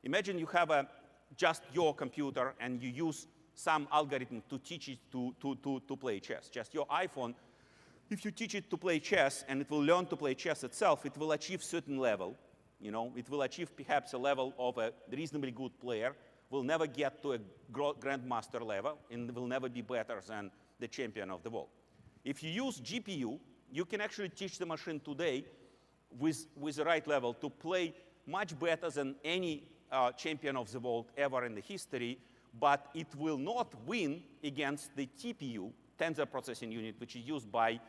Imagine you have just your computer and you use some algorithm to teach it to play chess. Just your iPhone, if you teach it to play chess and it will learn to play chess itself, it will achieve certain level. It will achieve perhaps a level of a reasonably good player, will never get to a grandmaster level, and will never be better than the champion of the world. If you use GPU, you can actually teach the machine today with the right level to play much better than any champion of the world ever in the history, but it will not win against the TPU, tensor processing unit, which is used by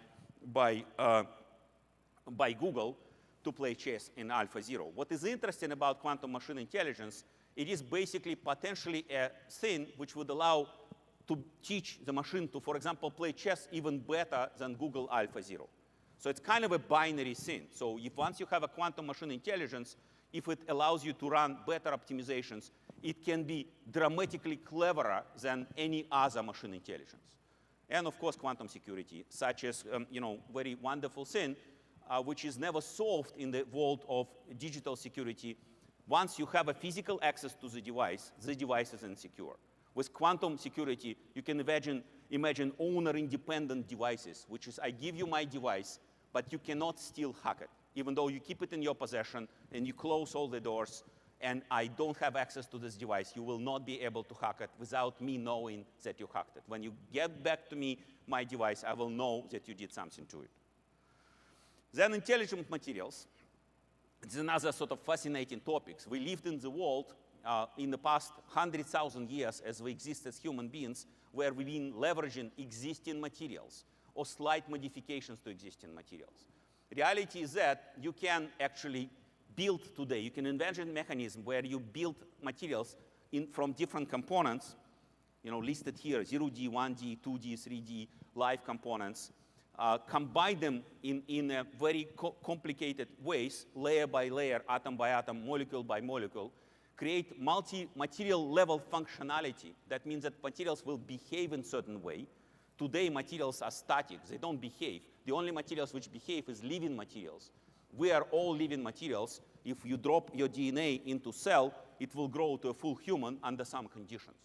Google to play chess in AlphaZero. What is interesting about quantum machine intelligence, it is basically potentially a thing which would allow to teach the machine to, for example, play chess even better than Google AlphaZero. So it's kind of a binary thing. So if once you have a quantum machine intelligence, if it allows you to run better optimizations, it can be dramatically cleverer than any other machine intelligence. And of course, quantum security, such as very wonderful thing, which is never solved in the world of digital security. Once you have a physical access to the device is insecure. With quantum security, you can imagine owner-independent devices, which is I give you my device, but you cannot still hack it, even though you keep it in your possession and you close all the doors, and I don't have access to this device. You will not be able to hack it without me knowing that you hacked it. When you get back to me my device, I will know that you did something to it. Then intelligent materials. It's another sort of fascinating topic. We lived in the world in the past 100,000 years as we exist as human beings, where we've been leveraging existing materials or slight modifications to existing materials. The reality is that you can actually build today, you can envision a mechanism where you build materials from different components, listed here, 0D, 1D, 2D, 3D, live components, combine them in a very complicated ways, layer by layer, atom by atom, molecule by molecule, create multi-material level functionality. That means that materials will behave in a certain way. Today, materials are static. They don't behave. The only materials which behave is living materials. We are all living materials. If you drop your DNA into cell, it will grow to a full human under some conditions.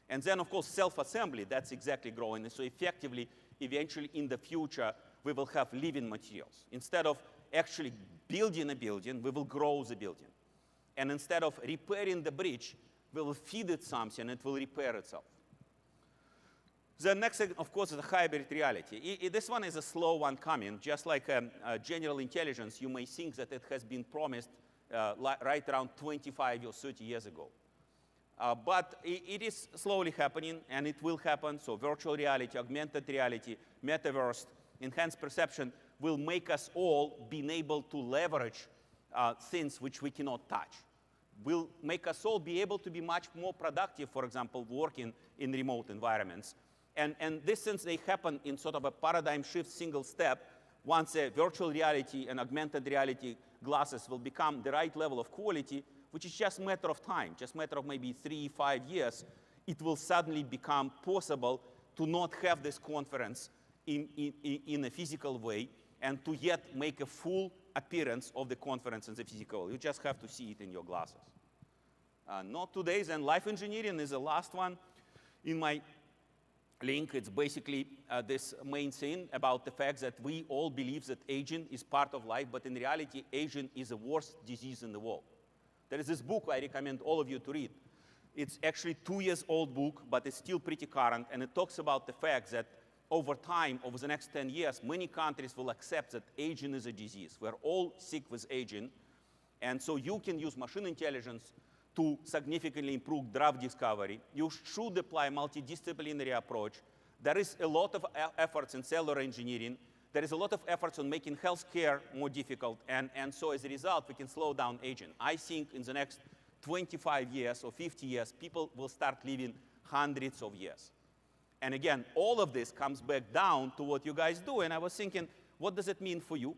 And then, of course, self-assembly, that's exactly growing. And so effectively, eventually in the future, we will have living materials. Instead of actually building a building, we will grow the building. And instead of repairing the bridge, we will feed it something, it will repair itself. The next thing, of course, is the hybrid reality. This one is a slow one coming. Just like general intelligence, you may think that it has been promised right around 25 or 30 years ago. But it is slowly happening, and it will happen. So virtual reality, augmented reality, metaverse, enhanced perception will make us all being able to leverage things which we cannot touch. Will make us all be able to be much more productive, for example, working in remote environments. And this, since they happen in sort of a paradigm shift, single step, once a virtual reality and augmented reality glasses will become the right level of quality, which is just a matter of time, just a matter of maybe 3-5 years, it will suddenly become possible to not have this conference in a physical way and to yet make a full appearance of the conference in the physical. You just have to see it in your glasses. Not today's, and life engineering is the last one in my link. It's basically this main thing about the fact that we all believe that aging is part of life, but in reality, aging is the worst disease in the world. There is this book I recommend all of you to read. It's actually 2 years old book, but it's still pretty current, and it talks about the fact that over time, over the next 10 years, many countries will accept that aging is a disease. We're all sick with aging, and so you can use machine intelligence to significantly improve drug discovery. You should apply a multidisciplinary approach. There is a lot of efforts in cellular engineering. There is a lot of efforts on making healthcare more difficult, and so as a result, we can slow down aging. I think in the next 25 years or 50 years, people will start living hundreds of years. And again, all of this comes back down to what you guys do, and I was thinking, what does it mean for you?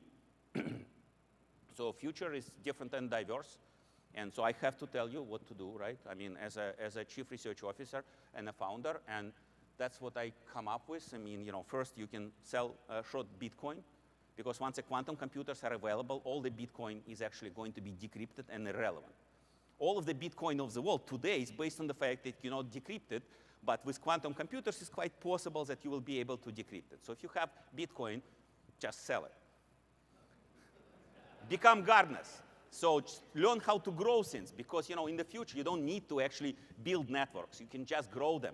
So future is different and diverse. And so I have to tell you what to do, right? I mean, as a chief research officer and a founder, and that's what I come up with. I mean, first you can sell short Bitcoin, because once the quantum computers are available, all the Bitcoin is actually going to be decrypted and irrelevant. All of the Bitcoin of the world today is based on the fact that you cannot decrypt it, but with quantum computers, it's quite possible that you will be able to decrypt it. So if you have Bitcoin, just sell it. Become gardeners. So learn how to grow things, because in the future you don't need to actually build networks. You can just grow them.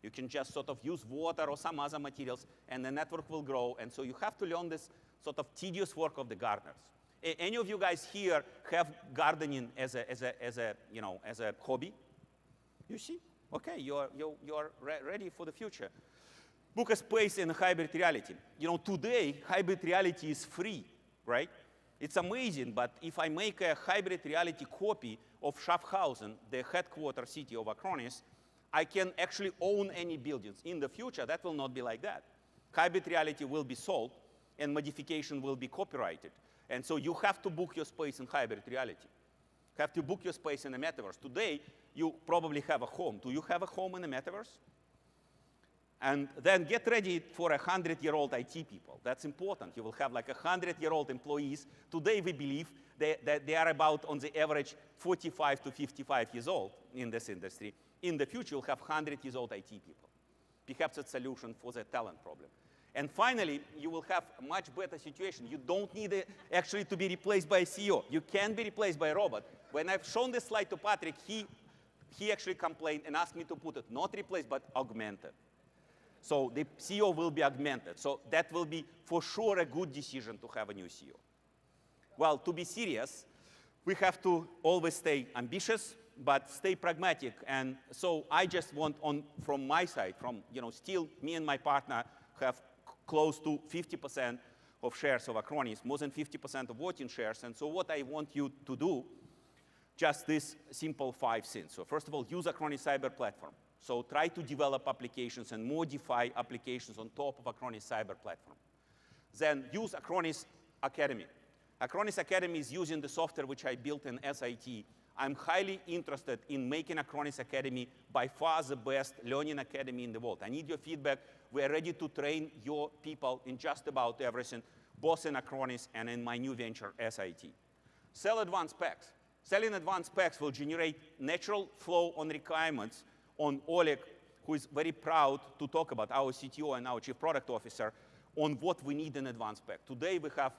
You can just sort of use water or some other materials, and the network will grow. And so you have to learn this sort of tedious work of the gardeners. Any of you guys here have gardening as a hobby? You see? Okay, you're ready for the future. Book a space in hybrid reality. Today hybrid reality is free, right? It's amazing, but if I make a hybrid reality copy of Schaffhausen, the headquarters city of Acronis, I can actually own any buildings. In the future, that will not be like that. Hybrid reality will be sold, and modification will be copyrighted. And so you have to book your space in hybrid reality. You have to book your space in the metaverse. Today, you probably have a home. Do you have a home in the metaverse? And then get ready for 100-year-old IT people. That's important. You will have like 100-year-old employees. Today, we believe that they are about, on the average, 45 to 55 years old in this industry. In the future, you'll have 100-year-old IT people. Perhaps a solution for the talent problem. And finally, you will have a much better situation. You don't need actually to be replaced by a CEO. You can be replaced by a robot. When I've shown this slide to Patrick, he actually complained and asked me to put it not replaced, but augmented. So the CEO will be augmented. So that will be for sure a good decision to have a new CEO. Well, to be serious, we have to always stay ambitious, but stay pragmatic. And so I just want from my side, still me and my partner have close to 50% of shares of Acronis, more than 50% of voting shares. And so what I want you to do, just this simple 5 things. So first of all, use Acronis Cyber Platform. So try to develop applications and modify applications on top of Acronis Cyber Platform. Then use Acronis Academy. Acronis Academy is using the software which I built in SIT. I'm highly interested in making Acronis Academy by far the best learning academy in the world. I need your feedback. We're ready to train your people in just about everything, both in Acronis and in my new venture, SIT. Sell advanced specs. Selling advanced specs will generate natural flow on requirements on Oleg, who is very proud to talk about, our CTO and our chief product officer, on what we need in advanced spec. Today we have,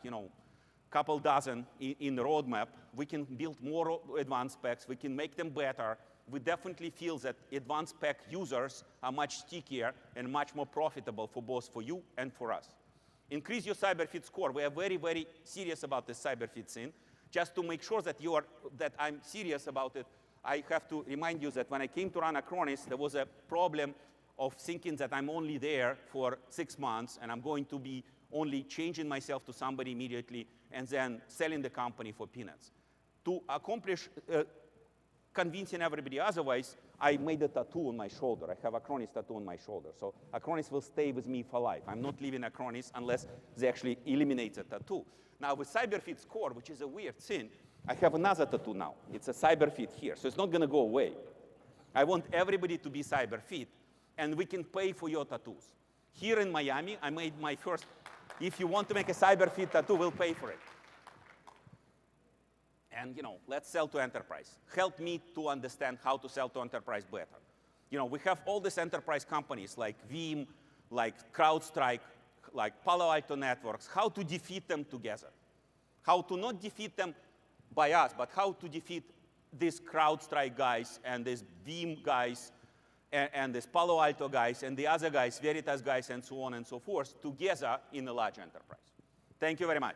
couple dozen in the roadmap. We can build more advanced specs. We can make them better. We definitely feel that advanced spec users are much stickier and much more profitable for both for you and for us. Increase your CyberFit score. We are very, very serious about this CyberFit thing. Just to make sure that that I'm serious about it, I have to remind you that when I came to run Acronis, there was a problem of thinking that I'm only there for 6 months and I'm going to be only changing myself to somebody immediately and then selling the company for peanuts. To accomplish convincing everybody otherwise, I made a tattoo on my shoulder. I have Acronis tattoo on my shoulder. So Acronis will stay with me for life. I'm not leaving Acronis unless they actually eliminate the tattoo. Now with CyberFit score, which is a weird thing, I have another tattoo now. It's a CyberFit here, so it's not going to go away. I want everybody to be CyberFit, and we can pay for your tattoos. Here in Miami, I made my first. If you want to make a CyberFit tattoo, we'll pay for it. And let's sell to enterprise. Help me to understand how to sell to enterprise better. We have all these enterprise companies like Veeam, like CrowdStrike, like Palo Alto Networks, how to defeat them together. How to not defeat them by us, but how to defeat these CrowdStrike guys and these Veeam guys and these Palo Alto guys and the other guys, Veritas guys, and so on and so forth, together in a large enterprise. Thank you very much.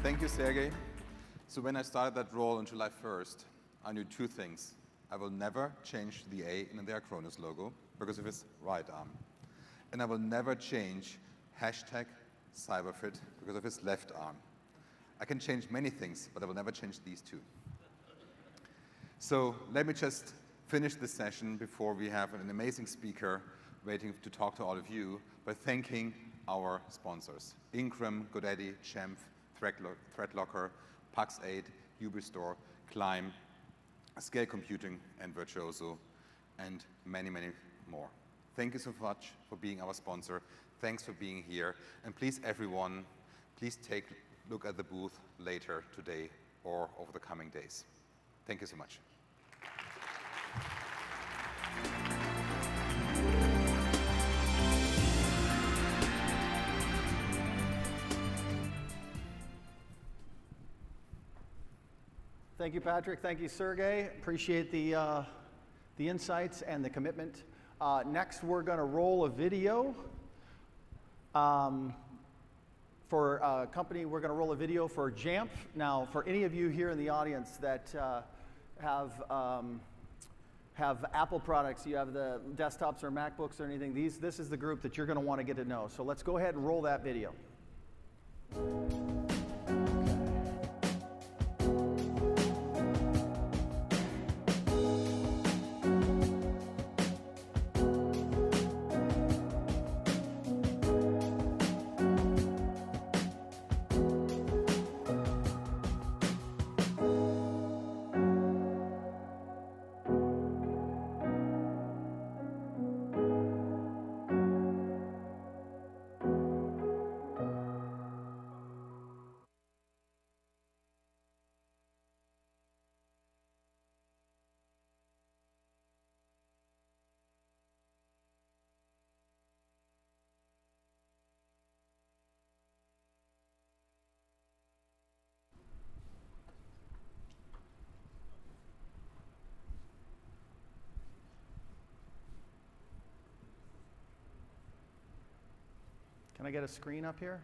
Thank you, Sergey. So when I started that role on July 1st, I knew two things. I will never change the A in the Acronis logo because of his right arm. And I will never change #CyberFit because of his left arm. I can change many things, but I will never change these two. So let me just finish this session before we have an amazing speaker waiting to talk to all of you by thanking our sponsors: Ingram, GoDaddy, Jamf, ThreatLocker, Pax8, Ubistore, Climb, Scale Computing, and Virtuoso, and many, many more. Thank you so much for being our sponsor. Thanks for being here. And please, everyone, please take a look at the booth later today or over the coming days. Thank you so much. Thank you, Patrick. Thank you, Sergey. Appreciate the insights and the commitment. Next, we're going to roll a video for a company. We're going to roll a video for Jamf. Now, for any of you here in the audience that have Apple products, you have the desktops or MacBooks or anything, this is the group that you're going to want to get to know. So let's go ahead and roll that video. Can I get a screen up here?